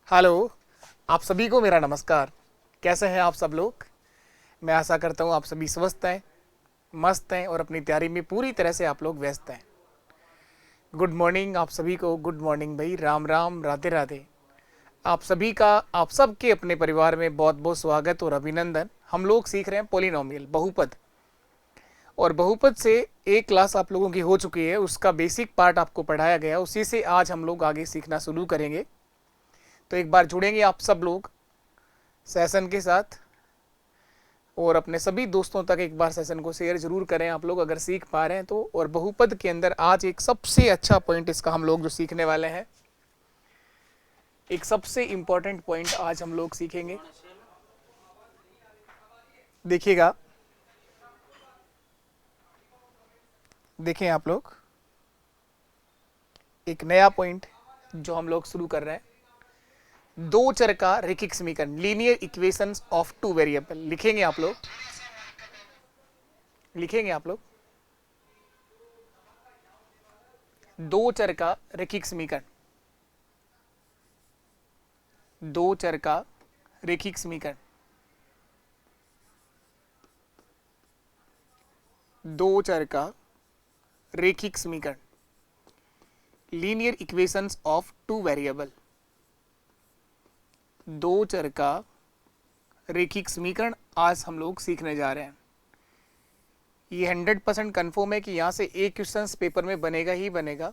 Hello. आप सभी को मेरा नमस्कार। कैसे हैं आप सब लोग? मैं आशा करता हूँ आप सभी स्वस्थ हैं, मस्त हैं और अपनी तैयारी में पूरी तरह से आप लोग व्यस्त हैं। गुड मॉर्निंग आप सभी को। गुड मॉर्निंग भाई, राम राम, राधे राधे। आप सभी का, आप सब के अपने परिवार में बहुत बहुत स्वागत और अभिनंदन। हम लोग सीख रहे हैं पोलिनोमियल, बहुपद। और बहुपद से एक क्लास आप लोगों की हो चुकी है, उसका बेसिक पार्ट आपको पढ़ाया गया, उसी से आज हम लोग आगे सीखना शुरू करेंगे। तो एक बार जुड़ेंगे आप सब लोग सेशन के साथ और अपने सभी दोस्तों तक एक बार सेशन को शेयर जरूर करें आप लोग, अगर सीख पा रहे हैं तो। और बहुपद के अंदर आज एक सबसे अच्छा पॉइंट इसका हम लोग जो सीखने वाले हैं, एक सबसे इंपॉर्टेंट पॉइंट आज हम लोग सीखेंगे। देखिएगा, देखें आप लोग, एक नया पॉइंट जो हम लोग शुरू कर रहे हैं। दो चर का रैखिक समीकरण, linear equations of two variable. लिखेंगे आप लोग, लिखेंगे आप लोग। दो चर का रैखिक समीकरण, दो चर का रैखिक समीकरण, दो चर का रैखिक समीकरण, linear equations of two variable. दो चर का रैखिक समीकरण आज हम लोग सीखने जा रहे हैं। ये 100% कन्फर्म है कि यहाँ से एक क्वेश्चन पेपर में बनेगा ही बनेगा।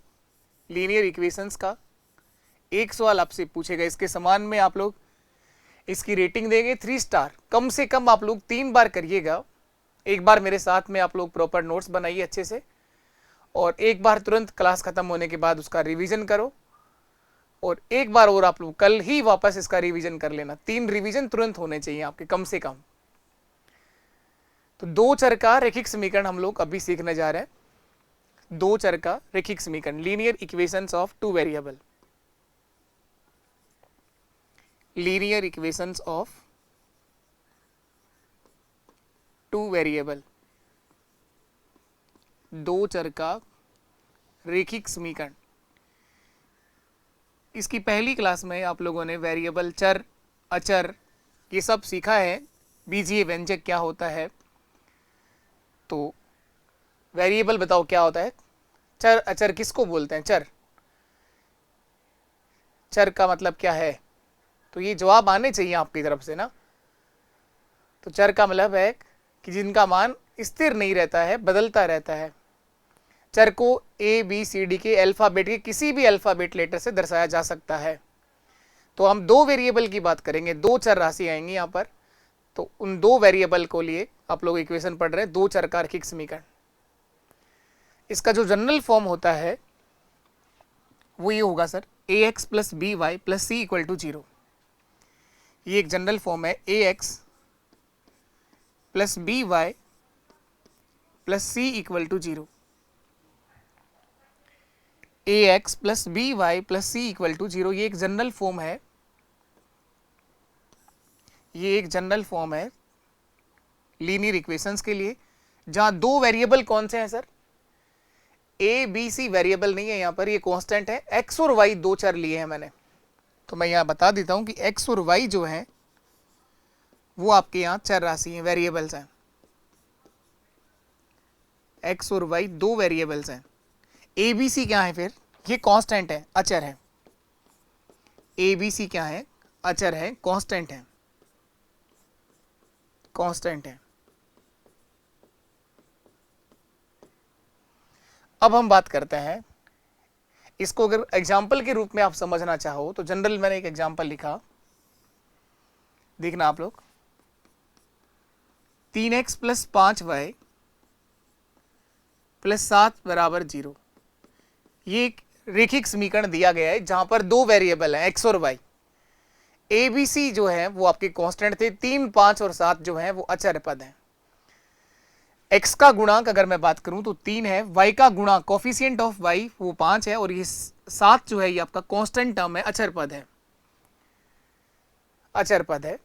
लीनियर इक्वेशंस का एक सवाल आपसे पूछेगा, इसके समान में आप लोग इसकी रेटिंग देंगे 3 स्टार। कम से कम आप लोग 3 बार करिएगा। एक बार मेरे साथ में आप लोग प्रॉपर नोट्स बनाइए अच्छे से, और एक बार तुरंत क्लास खत्म होने के बाद उसका रिवीजन करो, और एक बार और आप लोग कल ही वापस इसका रिवीजन कर लेना। 3 रिवीजन तुरंत होने चाहिए आपके कम से कम। तो दो चर का रैखिक समीकरण हम लोग अभी सीखने जा रहे हैं। दो चर का रैखिक समीकरण, linear equations of two variable, linear equations of two variable, दो चर का रैखिक समीकरण। इसकी पहली क्लास में आप लोगों ने वेरिएबल, चर, अचर ये सब सीखा है, बीजीय व्यंजक क्या होता है। तो वेरिएबल बताओ क्या होता है, चर अचर किसको बोलते हैं? चर, चर का मतलब क्या है? तो ये जवाब आने चाहिए आपकी तरफ से ना। तो चर का मतलब है कि जिनका मान स्थिर नहीं रहता है, बदलता रहता है। चर को ए बी सी डी के अल्फाबेट के किसी भी अल्फाबेट लेटर से दर्शाया जा सकता है। तो हम दो वेरिएबल की बात करेंगे, दो चर राशि आएंगी यहाँ पर। तो उन दो वेरिएबल को लिए आप लोग इक्वेशन पढ़ रहे हैं, दो चर का रैखिक समीकरण। इसका जो जनरल फॉर्म होता है वो ये होगा sir, A X plus B Y plus C equal to 0। ये एक जनरल फॉर्म है, A X plus B Y plus C equal to 0। A X plus B Y plus C equal to 0, ये एक जनरल फॉर्म है। ये एक general form है linear equations के लिए, जहां दो वेरिएबल कौन से हैं sir? A B C variable नहीं है यहाँ पर, ये कांस्टेंट है। एक्स और वाई दो चर लिए हैं मैंने। तो मैं यहाँ बता देता हूं कि एक्स और वाई जो है वो आपके यहाँ चर राशि हैं, वेरिएबल्स हैं। एक्स और वाई दो वेरिएबल्स हैं। ए बी सी क्या है फिर? ये कांस्टेंट है, अचर है। ए बी सी क्या है? अचर है, कांस्टेंट है, कांस्टेंट है। अब हम बात करते हैं इसको, अगर एग्जाम्पल के रूप में आप समझना चाहो तो जनरल मैंने एक एग्जाम्पल लिखा, देखना आप लोग। 3x प्लस 5y प्लस 7 बराबर 0। ये एक रैखिक समीकरण दिया गया है जहां पर दो वेरिएबल हैं, x और y। ए बी सी जो है वो आपके कांस्टेंट थे, 3, 5 और 7 जो है वो अचर पद हैं। x का गुणांक अगर मैं बात करूं तो 3 है, y का गुणांक कोफिशिएंट ऑफ y वो 5 है, और ये 7 जो है ये आपका कांस्टेंट टर्म है, अचर पद है, अचर पद है।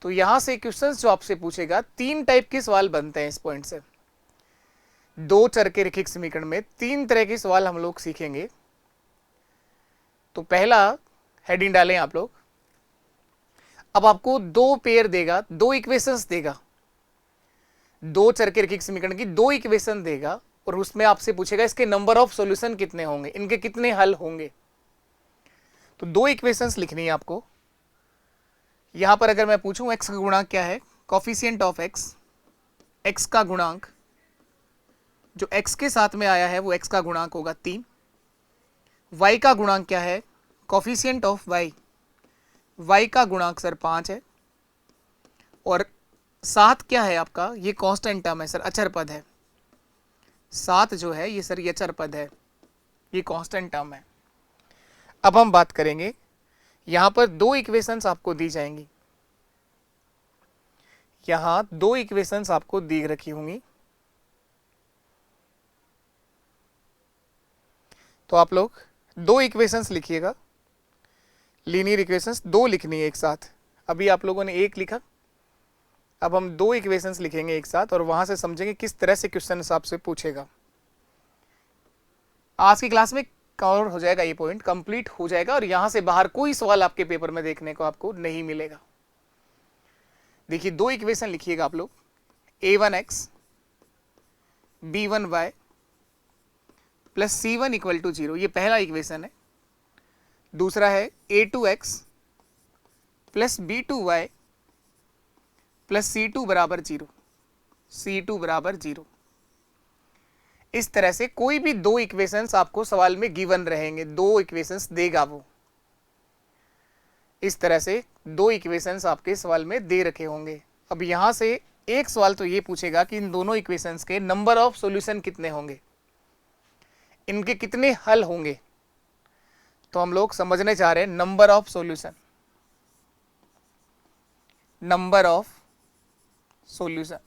तो यहां से क्वेश्चंस जो आपसे पूछेगा, तीन टाइप के सवाल बनते हैं इस पॉइंट से। दो चर के रैखिक समीकरण में तीन तरह के सवाल हम लोग सीखेंगे। तो पहला हेडिंग डालें आप लोग। अब आपको दो पेयर देगा, दो इक्वेशंस देगा, दो चर के रैखिक समीकरण की दो इक्वेशन देगा और उसमें आपसे पूछेगा इसके नंबर ऑफ सॉल्यूशन कितने होंगे, इनके कितने हल होंगे। तो दो इक्वेशंस लिखनी है आपको। यहां पर अगर मैं पूछूं x का गुणांक क्या है, कॉफिशिएंट ऑफ x, x का गुणांक जो x के साथ में आया है वो x का गुणांक होगा 3। y का गुणांक क्या है, कॉफिशिएंट ऑफ y, y का गुणांक सर 5 है। और 7 क्या है आपका, ये कांस्टेंट टर्म है सर, अचर पद है। 7 जो है ये सर ये अचर पद है, ये कांस्टेंट टर्म है। अब हम बात करेंगे, यहां पर दो इक्वेशंस आपको दी जाएंगी, यहां दो इक्वेशंस आपको दी रखी होंगी। तो आप लोग दो इक्वेशंस लिखिएगा, लीनियर इक्वेशंस दो लिखनी है एक साथ। अभी आप लोगों ने एक लिखा, अब हम दो इक्वेशंस लिखेंगे एक साथ और वहां से समझेंगे किस तरह से क्वेश्चन आपसे पूछेगा। आज की क्लास में कवर हो जाएगा, ये पॉइंट कंप्लीट हो जाएगा और यहां से बाहर कोई सवाल आपके पेपर में देखने को आपको नहीं मिलेगा। देखिए दो इक्वेशन लिखिएगा आप लोग, a1x b1y plus c1 equal to 0, ये पहला इक्वेशन है। दूसरा है a2x plus b2y plus c2 बराबर 0, c2 बराबर 0। इस तरह से कोई भी दो इक्वेशंस आपको सवाल में गिवन रहेंगे, दो इक्वेशंस देगा वो। इस तरह से दो इक्वेशंस आपके सवाल में दे रखे होंगे। अब यहां से एक सवाल तो ये पूछेगा कि इन दोनों इक्वेशंस के नंबर ऑफ सॉल्यूशन कितने होंगे, इनके कितने हल होंगे। तो हम लोग समझने जा रहे हैं number of solution, number of solution,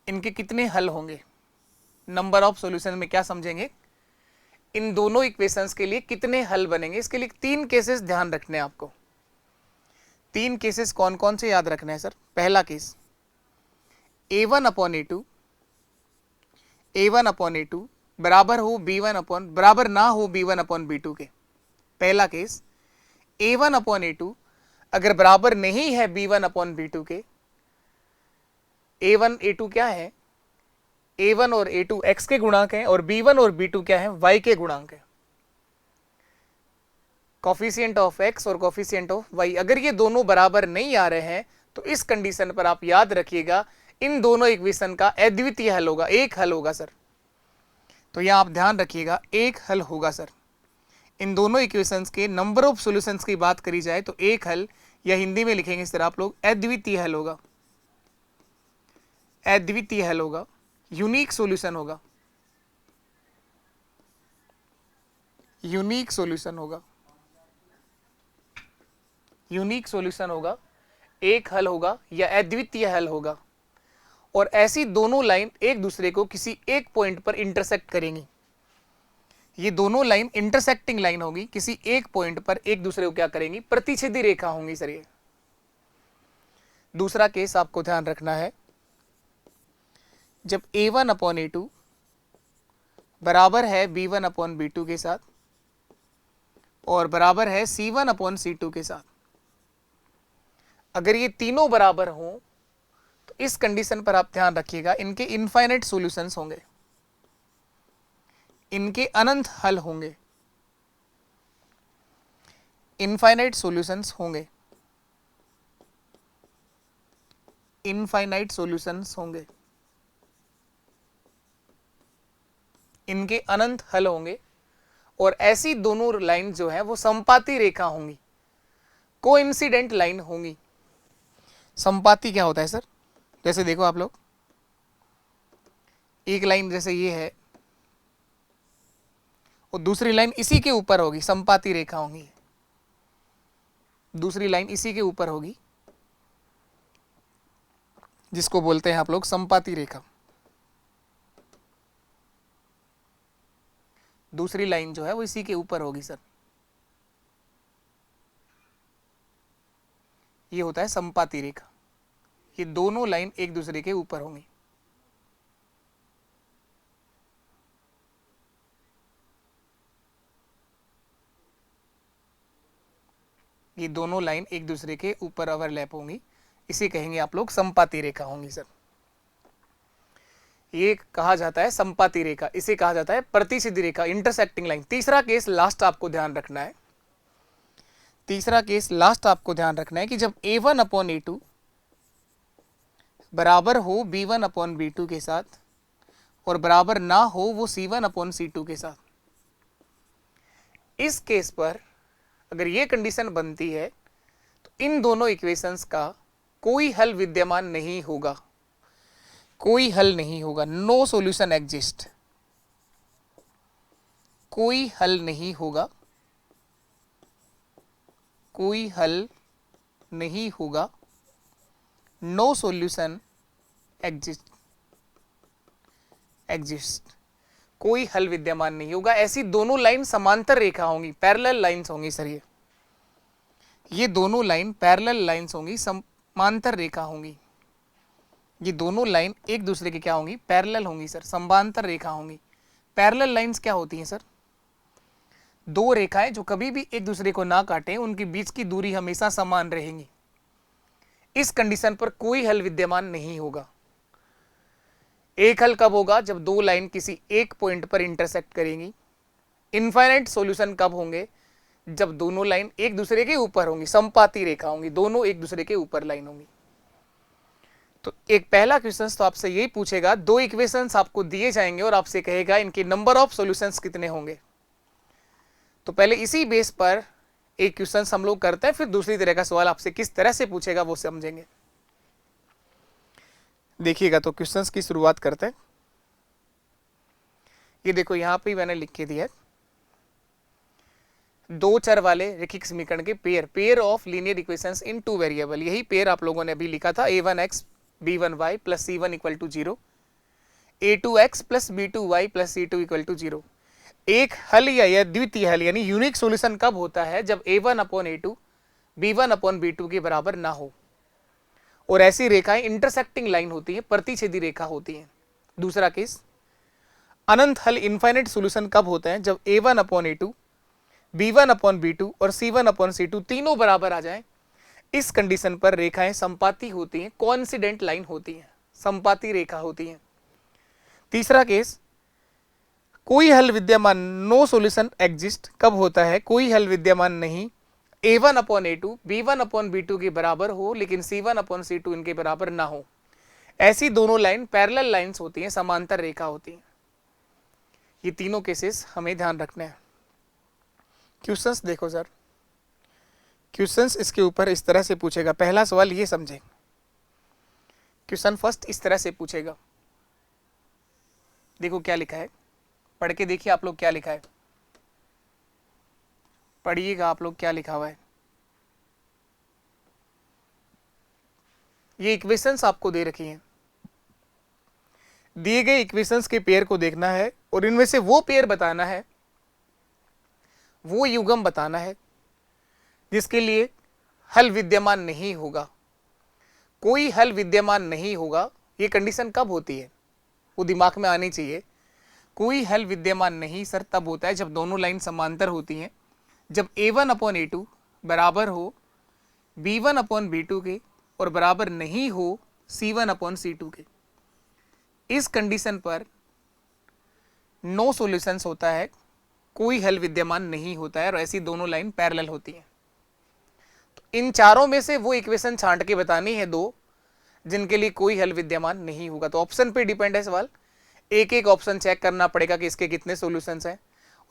इनके कितने हल होंगे। नंबर ऑफ सॉल्यूशन में क्या समझेंगे, इन दोनों इक्वेशंस के लिए कितने हल बनेंगे। इसके लिए तीन केसेस ध्यान रखने हैं आपको। तीन केसेस कौन कौन से याद रखने हैं सर। पहला case a1 upon a2, a1 upon a2 बराबर हो b1 अपॉन, बराबर ना हो b1 अपॉन b2 के। पहला केस a1 अपॉन a2 अगर बराबर नहीं है b1 अपॉन b2 के, a1 a2 क्या है, a1 और a2 x के गुणांक हैं और b1 और b2 क्या है, y के गुणांक है। कॉफिशिएंट ऑफ x और कॉफिशिएंट ऑफ y अगर ये दोनों बराबर नहीं आ रहे हैं तो इस कंडीशन पर आप याद रखिएगा इन दोनों इक्वेशन का अद्वितीय हल होगा, एक हल होगा सर। तो यहां आप ध्यान रखिएगा एक हल होगा सर। इन दोनों इक्वेशंस के नंबर ऑफ सॉल्यूशंस की बात करी जाए तो एक हल, या हिंदी में लिखेंगे सर आप लोग अद्वितीय हल होगा, अद्वितीय हल होगा, यूनिक सॉल्यूशन होगा, यूनिक सॉल्यूशन होगा, यूनिक सॉल्यूशन होगा, एक हल होगा या अद्वितीय हल होगा। और ऐसी दोनों लाइन एक दूसरे को किसी एक पॉइंट पर इंटरसेक्ट करेंगी। ये दोनों लाइन इंटरसेक्टिंग लाइन होगी, किसी एक पॉइंट पर एक दूसरे को क्या करेंगी, प्रतिच्छेदी रेखा होंगी सर। ये दूसरा केस आपको ध्यान रखना है, जब a1 अपॉन a2 बराबर है b1 अपॉन b2 के साथ और बराबर है c1 अपॉन c2 के साथ, अगर ये तीनों बराबर हों तो इस कंडीशन पर आप ध्यान रखिएगा इनके इनफाइनाइट सॉल्यूशंस होंगे, इनके अनंत हल होंगे, इनफाइनाइट सॉल्यूशंस होंगे, इनफाइनाइट सॉल्यूशंस होंगे, इनके अनंत हल होंगे। और ऐसी दोनों लाइन जो है वो संपाती रेखा होंगी, कोइंसिडेंट लाइन होंगी। संपाती क्या होता है सर, जैसे देखो आप लोग, एक लाइन जैसे ये है और दूसरी लाइन इसी के ऊपर होगी, संपाती रेखा होंगी। दूसरी लाइन इसी के ऊपर होगी जिसको बोलते हैं आप लोग संपाती रेखा। दूसरी लाइन जो है वो इसी के ऊपर होगी सर, ये होता है संपाती रेखा। ये दोनों लाइन एक दूसरे के ऊपर होंगी। ये दोनों लाइन एक दूसरे के ऊपर ओवरलैप होंगी, इसे कहेंगे आप लोग संपाती रेखा होंगी सर। ये कहा जाता है संपाती रेखा, इसे कहा जाता है प्रतिच्छेदी रेखा, इंटरसेक्टिंग लाइन। तीसरा केस लास्ट आपको ध्यान रखना है, तीसरा केस लास्ट आपको ध्यान रखना है कि जब A1/A2 बराबर हो B1/B2 के साथ और बराबर ना हो वो C1/C2 के साथ, इस केस पर अगर ये कंडीशन बनती है तो इन दोनों इक्वेशंस का कोई हल विद्यमान नहीं होगा, कोई हल नहीं होगा, नो सॉल्यूशन एग्जिस्ट, कोई हल नहीं होगा, कोई हल नहीं होगा, नो सॉल्यूशन एग्जिस्ट, कोई हल विद्यमान नहीं होगा। ऐसी दोनों लाइन समांतर रेखा होंगी, पैरेलल लाइंस होंगी सर। ये दोनों लाइन पैरेलल लाइंस होंगी, समांतर रेखा होंगी। ये दोनों लाइन एक दूसरे के क्या होंगी, पैरेलल होंगी सर, समांतर रेखा होंगी। पैरेलल लाइंस क्या होती हैं सर? दो रेखाएं जो कभी भी एक दूसरे को ना काटें, उनके बीच की दूरी हमेशा समान रहेंगी। इस कंडीशन पर कोई हल विद्यमान नहीं होगा। एक हल कब होगा? जब दो लाइन किसी एक पॉइंट पर इंटरसेक्ट करेंगी। इनफाइनाइट सॉल्यूशन कब होंगे? जब दोनों लाइन एक दूसरे के ऊपर होंगी, संपाती रेखा होंगी, दोनों एक दूसरे के ऊपर लाइन होंगी। तो एक पहला क्वेश्चन तो आपसे यही पूछेगा, दो इक्वेशंस आपको दिए जाएंगे और आपसे कहेगा इनके नंबर ऑफ सॉल्यूशंस कितने होंगे। तो पहले इसी बेस पर एक क्वेश्चन हम लोग करते हैं, फिर दूसरी तरह का सवाल आपसे किस तरह से पूछेगा वो समझेंगे। देखिएगा, तो क्वेश्चंस की शुरुआत करते हैं। ये देखो यहां पे मैंने लिख के दिया है, दो चर वाले रैखिक समीकरण के pair of linear equations in two variable. यही पेयर आप लोगों ने अभी लिखा था, a1x b1y plus c1 equal to 0, a2x plus b2y plus c2 equal to 0। एक हल या द्वितीय हल यानी यूनिक सॉल्यूशन कब होता है? जब a1/a2 b1/b2 के बराबर ना हो और ऐसी रेखाएं इंटरसेक्टिंग लाइन होती हैं, प्रतिच्छेदी रेखा होती हैं। दूसरा केस, अनंत हल इनफाइनाइट सॉल्यूशन कब होता है? जब a1/a2 b1/b2 और c1/c2 तीनों बराबर आ जाएं। इस कंडीशन पर रेखाएं संपाती होती हैं, कोइंसिडेंट लाइन होती हैं, संपाती रेखा होती हैं। तीसरा केस, कोई हल विद्यमान, नो सॉल्यूशन एग्जिस्ट कब होता है? कोई हल विद्यमान नहीं, a1/a2 b1/b2 के बराबर हो लेकिन c1/c2 इनके बराबर ना हो। ऐसी दोनों लाइन पैरेलल लाइंस होती हैं, समांतर रेखा होती हैं। ये तीनों केसेस हमें ध्यान रखने हैं। क्वेश्चंस देखो सर, क्वेश्चंस इसके ऊपर इस तरह से पूछेगा। पहला सवाल ये समझे, क्वेश्चन फर्स्ट इस तरह से पूछेगा। देखो क्या लिखा है, पढ़ के देखिए आप लोग क्या लिखा है, पढ़िएगा आप लोग क्या लिखा हुआ है। ये इक्वेशंस आपको दे रखी हैं, दिए गए इक्वेशंस के पेयर को देखना है और इनमें से वो पेयर बताना है, वो युग्म बताना है जिसके लिए हल विद्यमान नहीं होगा। कोई हल विद्यमान नहीं होगा, ये कंडीशन कब होती है वो दिमाग में आनी चाहिए। कोई हल विद्यमान नहीं सर तब होता है जब दोनों लाइन समांतर होती हैं, जब a1/a2 बराबर हो b1/b2 के और बराबर नहीं हो c1/c2 के। इस कंडीशन पर नो सॉल्यूशंस होता है, कोई हल विद्यमान नहीं होता है और ऐसी दोनों लाइन पैरेलल होती हैं। तो इन चारों में से वो इक्वेशन छांट के बतानी है दो जिनके लिए कोई हल विद्यमान नहीं होगा। तो ऑप्शन पे डिपेंड है सवाल, एक एक ऑप्शन चेक करना पड़ेगा कि इसके कितने सॉल्यूशंस हैं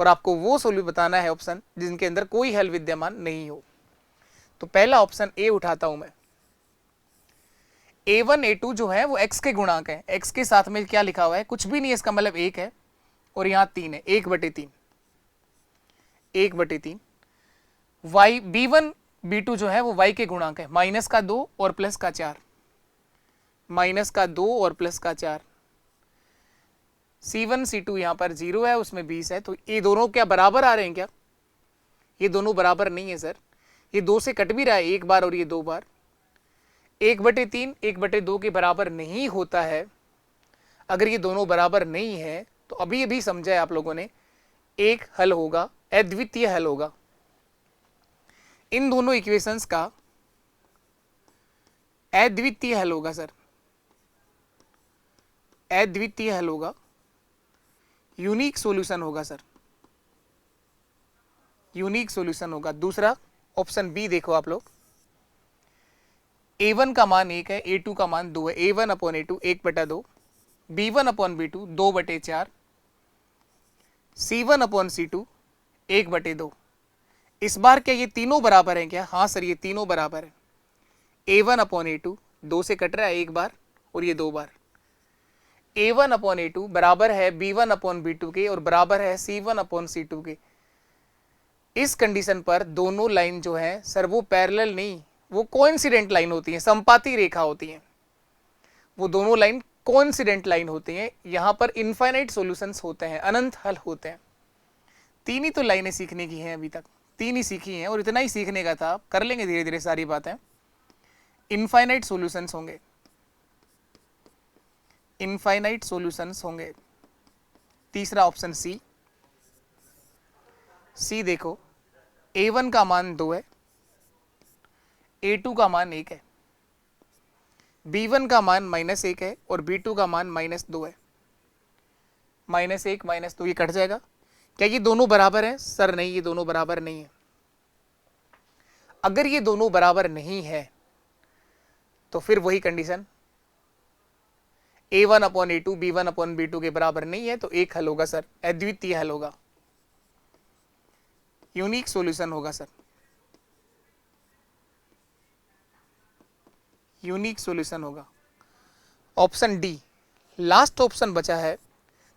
और आपको वो सॉल्यूशन बताना है ऑप्शन जिनके अंदर कोई हल विद्यमान नहीं हो। तो पहला ऑप्शन ए उठाता हूं मैं। a1 a2 जो है वो x के गुणांक है, x के साथ में क्या लिखा हुआ है? कुछ भी नहीं है, इसका मतलब 1 है और यहाँ 3 है, 1/3, 1/3। y b1 b2 जो है वो y के गुणांक है, माइनस का 2 और प्लस का 4, माइनस का 2 और प्लस का 4। c1 c2 यहाँ पर 0 है, उसमें 20 है। तो ये दोनों क्या बराबर आ रहे हैं क्या? ये दोनों बराबर नहीं है सर, ये 2 से कट भी रहा है एक बार और ये 2 बार। 1/3 1/2 के बराबर नहीं होता है। अगर ये दोनों बराबर नहीं है तो अभी अभी समझा है आप लोगों ने, एक हल होगा, अद्वितीय हल होगा। इन दोनों इक्वेशंस का अद्वितीय हल होगा सर, अद्वितीय हल होगा, यूनिक सॉल्यूशन होगा सर, यूनिक सॉल्यूशन होगा। दूसरा ऑप्शन बी देखो आप लोग, a1 का मान 1 है, a2 का मान 2 है, a1 upon a2 1/2, b1 upon b2 2/4, c1 upon c2 1/2। इस बार क्या ये तीनों बराबर हैं क्या? हाँ सर, ये तीनों बराबर है। a1 अपॉन a2 2 से कट रहा है एक बार और ये 2 बार। a1 अपॉन a2 बराबर है b1 अपॉन b2 के और बराबर है c1 अपॉन c2 के। इस कंडीशन पर दोनों लाइन जो है सर वो पैरेलल नहीं, वो कोइंसिडेंट लाइन होती है, संपाती रेखा होती है। वो दोनों लाइन कोइंसिडेंट लाइन होती हैं। यहाँ पर इनफाइनाइट सॉल्यूशंस होते हैं, अनंत हल होते हैं। 3 ही तो लाइनें सीखने की हैं, अभी तक 3 ही सीखी हैं और इतना ही सीखने का था, कर लेंगे धीरे धीरे सारी बातें। इनफाइनाइट सॉल्यूशंस होंगे, इनफाइनाइट सॉल्यूशंस होंगे। तीसरा ऑप्शन सी, सी देखो, a1 का मान 2 है, a2 का मान 1 है, b1 का मान -1 है और b2 का मान -2 है। -1 -2 ये कट जाएगा। क्या ये दोनों बराबर हैं? सर नहीं, ये दोनों बराबर नहीं है। अगर ये दोनों बराबर नहीं है तो फिर वही condition, a1 upon a2 b1 upon b2 के बराबर नहीं है, तो एक हल होगा सर, अद्वितीय हल होगा, यूनिक सॉल्यूशन होगा सर, यूनिक सॉल्यूशन होगा। ऑप्शन डी लास्ट ऑप्शन बचा है,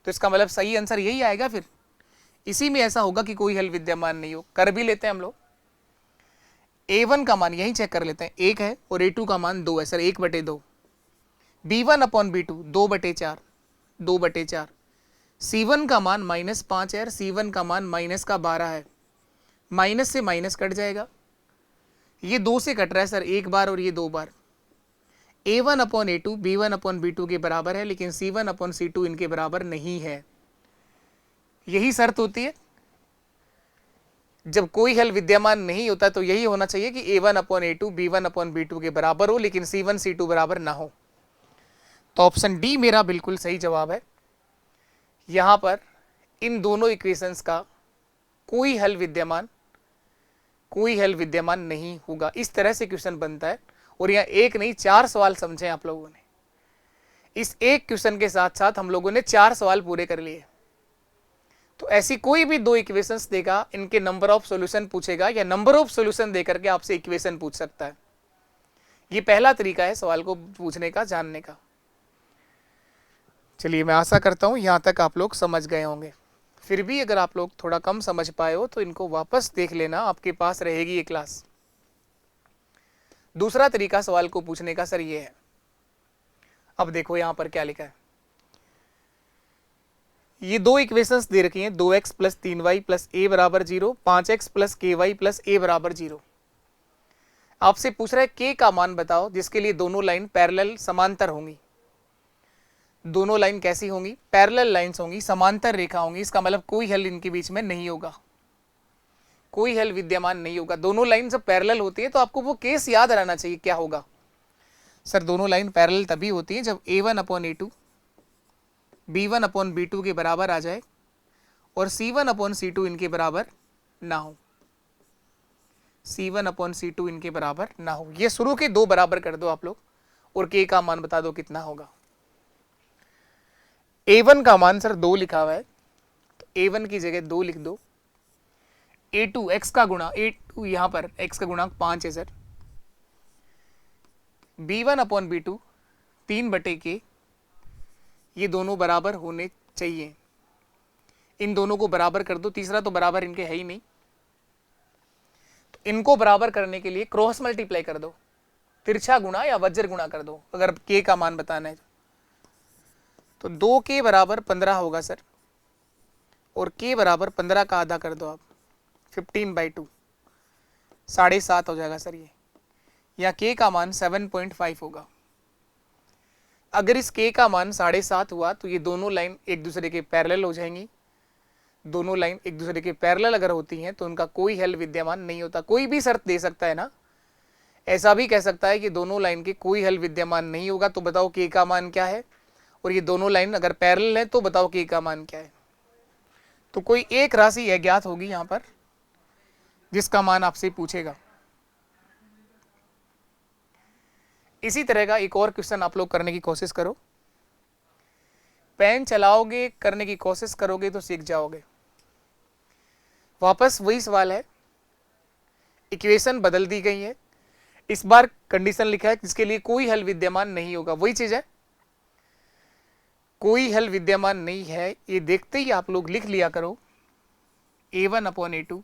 तो इसका मतलब सही आंसर यही आएगा। फिर इसी में ऐसा होगा कि कोई हल विद्यमान नहीं हो। कर भी लेते हैं हम लोग। a1 का मान यही चेक कर लेते हैं, 1 है और a2 का मान 2 है sir, 1/2। b1 upon b2 2/4, 2/4। c1 का मान -5 है, c1 का मान -12 है, माइनस से माइनस कट जाएगा। ये 2 से कट रहा है सर एक बार और ये 2 बार। a1 upon a2 b1 upon b2 के बराबर है, लेकिन c1 अपॉन c2 इनके बराबर नहीं है। यही शर्त होती है जब कोई हल विद्यमान नहीं होता, तो यही होना चाहिए कि a1 upon a2 b1 upon b2 के बराबर हो, लेकिन c1 c2 बराबर ना हो। तो ऑप्शन डी मेरा बिल्कुल सही जवाब है। यहां पर इन दोनों इक्वेशंस का कोई हल विद्यमान नहीं होगा। इस तरह से क्वेश्चन बनता है। और यहाँ एक नहीं 4 सवाल समझे आप लोगों ने। इस एक क्वेश्चन के साथ साथ हम लोगों ने 4 सवाल पूरे कर लिए। तो ऐसी कोई भी 2 इक्वेशंस देगा, इनके नंबर ऑफ सॉल्यूशन पूछेगा या नंबर ऑफ सॉल्यूशन देकर के आपसे इक्वेशन पूछ सकता है। ये पहला तरीका है सवाल को पूछने का, जानने का। चलिए, मैं आशा करता हूं यहां तक आप लोग समझ गए होंगे। फिर भी अगर आप लोग थोड़ा कम समझ पाए हो तो इनको वापस देख लेना, आपके पास रहेगी ये क्लास। दूसरा तरीका सवाल को पूछने का सर ये है। अब देखो यहां पर क्या लिखा है। ये 2 इक्वेशंस दे रखी हैं, 2x + 3y + a बराबर 0, 5x + ky + a बराबर 0। आपसे पूछ रहा है k का मान बताओ जिसके लिए दोनों लाइन पैरेलल समांतर होंगी। दोनों लाइन कैसी होंगी? पैरेलल लाइंस होंगी, समांतर रेखा होंगी। इसका मतलब कोई हल इनके बीच में नहीं होगा, कोई हल विद्यमान नहीं होगा। दोनों लाइन जब पैरेलल होती है तो आपको वो केस याद रहना चाहिए। क्या होगा सर? दोनों लाइन पैरेलल तभी होती है जब a1 upon a2 b1 upon b2 के बराबर आ जाए और c1 अपॉन c2 इनके बराबर ना हो, c1 अपॉन c2 इनके बराबर ना हो। ये शुरू के 2 बराबर कर दो आप लोग और k का मान बता दो कितना होगा। a1 का मान सर 2 लिखा हुआ है, तो a1 की जगह 2 लिख दो। a2 x का गुणा, a2 यहां पर x का गुणांक 5 है sir. b1 upon b2 3/k, ये दोनों बराबर होने चाहिए। इन दोनों को बराबर कर दो, तीसरा तो बराबर इनके है ही नहीं। तो इनको बराबर करने के लिए क्रॉस मल्टीप्लाई कर दो, तिरछा गुणा या वज्र गुणा कर दो अगर k का मान बताना है तो। 2k बराबर 15 होगा सर, और k बराबर 15 का आधा कर दो आप, 15/2, 7.5 हो जाएगा सर ये। या k का मान 7.5 होगा। अगर इस k का मान 7.5 हुआ तो ये दोनों लाइन एक दूसरे के पैरेलल हो जाएंगी। दोनों लाइन एक दूसरे के पैरेलल अगर होती हैं तो उनका कोई हल विद्यमान नहीं होता। कोई भी शर्त दे सकता है ना, ऐसा भी कह सकता है कि दोनों लाइन के कोई हल विद्यमान नहीं होगा तो बताओ k का मान क्या है, और ये दोनों लाइन अगर पैरेलल है तो बताओ k का मान क्या है। तो कोई एक राशि अज्ञात होगी यहां पर जिसका मान आपसे पूछेगा। इसी तरह का एक और क्वेश्चन आप लोग करने की कोशिश करो, पेन चलाओगे, करने की कोशिश करोगे तो सीख जाओगे। वापस वही सवाल है, इक्वेशन बदल दी गई है, इस बार कंडीशन लिखा है जिसके लिए कोई हल विद्यमान नहीं होगा। वही चीज है, कोई हल विद्यमान नहीं है, ये देखते ही आप लोग लिख लिया करो a1/a2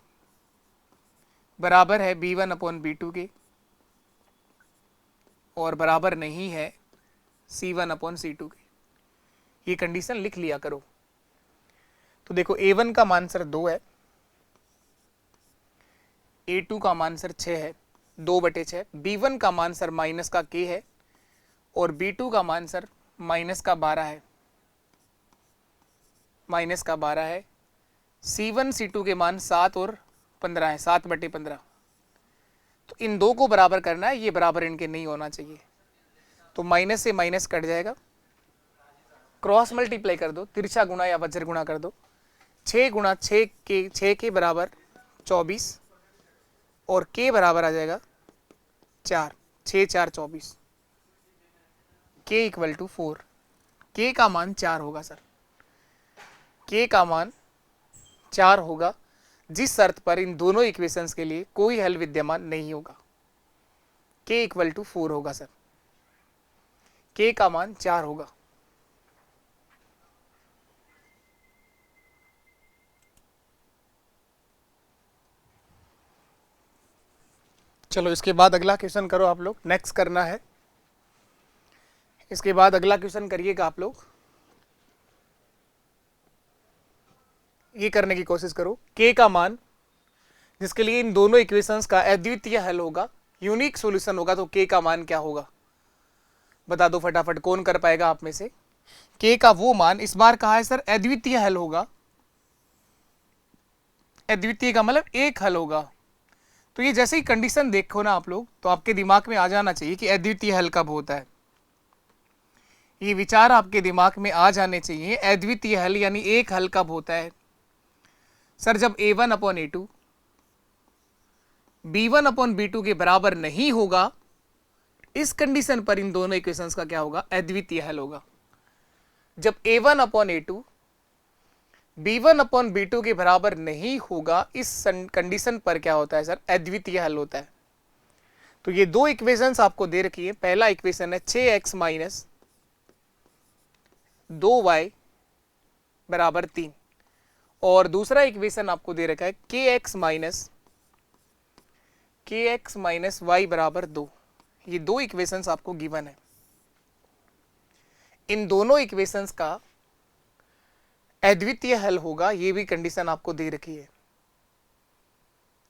बराबर है b1/b2 के, और बराबर नहीं है c1/c2 के। ये कंडीशन लिख लिया करो। तो देखो a1 का मान सर 2 है, a2 का मान सर 6 है, 2/6। b1 का मान सर माइनस का k है, और b2 का मान सर माइनस का 12 है, c1 c2 के मान 7 और 15 है, 7/15। तो इन दो को बराबर करना है, ये बराबर इनके नहीं होना चाहिए, तो माइनस से माइनस कट जाएगा, क्रॉस मल्टीप्लाई कर दो, तिरछा गुणा या वज्र गुणा कर दो। 6 गुणा 6 के बराबर 24, और k बराबर आ जाएगा 4, 6 4 24, k = 4। k का मान 4 होगा सर, k का मान 4 होगा जिस शर्त पर इन दोनों इक्वेशंस के लिए कोई हल विद्यमान नहीं होगा। k = 4 होगा सर, k का मान 4 होगा। चलो इसके बाद अगला क्वेश्चन करो आप लोग, नेक्स्ट करना है। इसके बाद अगला क्वेश्चन करिएगा आप लोग, ये करने की कोशिश करो, k का मान जिसके लिए इन दोनों इक्वेशंस का अद्वितीय हल होगा, यूनिक सॉल्यूशन होगा, तो k का मान क्या होगा बता दो फटाफट, कौन कर पाएगा आप में से। k का वो मान इस बार कहा है सर अद्वितीय हल होगा, अद्वितीय का मतलब एक हल होगा। तो ये जैसे ही कंडीशन देखो ना आप लोग, तो आपके दिमाग में आ जाना चाहिए कि अद्वितीय हल कब होता है। ये विचार आपके दिमाग में आ जाने चाहिए, अद्वितीय हल यानी एक हल कब होता है सर, जब a1/a2 b1/b2 के बराबर नहीं होगा। इस कंडीशन पर इन दोनों इक्वेशंस का क्या होगा, अद्वितीय हल होगा। जब a1/a2 b1/b2 के बराबर नहीं होगा, इस कंडीशन पर क्या होता है सर, अद्वितीय हल होता है। तो ये दो इक्वेशंस आपको दे रखी है, पहला इक्वेशन है 6x - 2y = 3, और दूसरा इक्वेशन आपको दे रखा है kx - y = 2। ये दो इक्वेशंस आपको गिवन है। इन दोनों इक्वेशंस का अद्वितीय हल होगा, ये भी कंडीशन आपको दे रखी है।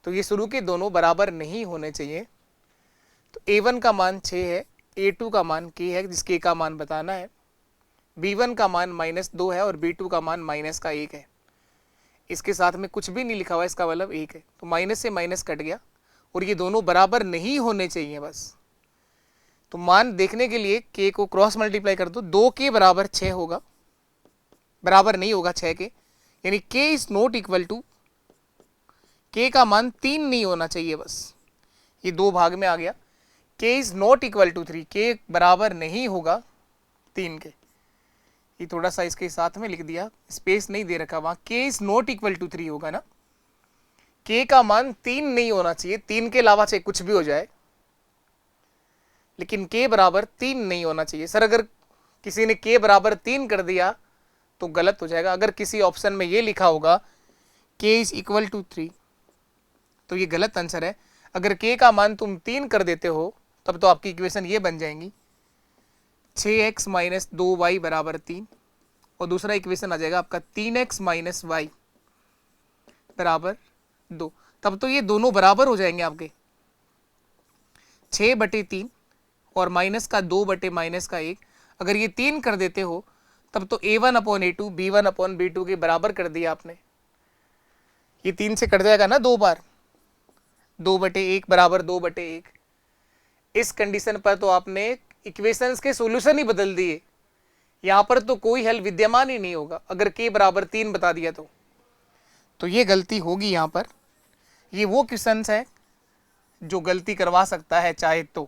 तो ये शुरू के दोनों बराबर नहीं होने चाहिए। तो a1 का मान 6 है, a2 का मान k है जिसके का मान बताना है, b1 का मान -2 है, और b2 का मान -1 है। इसके साथ में कुछ भी नहीं लिखा हुआ, इसका मतलब 1 है, तो माइनस से माइनस कट गया, और ये दोनों बराबर नहीं होने चाहिए बस। तो मान देखने के लिए k को क्रॉस मल्टीप्लाई कर दो, 2k = 6 होगा, बराबर नहीं होगा 6 के, यानी k is not equal to, k का मान 3 नहीं होना चाहिए बस, ये दो भाग में आ गया। k is not equal to 3, k बराबर नहीं होगा 3 के। ये थोड़ा सा इसके साथ में लिख दिया, स्पेस नहीं दे रखा वहां, k is not equal to 3 होगा ना, k का मान 3 नहीं होना चाहिए, 3 के अलावा चाहे कुछ भी हो जाए, लेकिन k = 3 नहीं होना चाहिए। सर अगर किसी ने k = 3 कर दिया तो गलत हो जाएगा। अगर किसी ऑप्शन में ये लिखा होगा k इज इक्वल टू 3 तो ये गलत आंसर है। अगर k का मान तुम 3 कर देते हो तब तो आपकी इक्वेशन ये बन जाएंगी 6x - 2y = 3, और दूसरा इक्वेशन आ जाएगा आपका 3x - y = 2। तब तो ये दोनों बराबर हो जाएंगे आपके, 6/3 और माइनस का 2/-1। अगर ये 3 कर देते हो तब तो a1/a2 b1/b2 के बराबर कर दिया आपने, ये 3 से कट जाएगा ना 2 बार, 2/1 बराबर 2/1। इस कंडीशन पर तो आपने इक्वेशंस के सॉल्यूशन ही बदल दिए, यहां पर तो कोई हल विद्यमान ही नहीं होगा अगर k बराबर 3 बता दिया तो ये गलती होगी यहां पर। ये वो क्वेश्चंस है जो गलती करवा सकता है चाहे तो।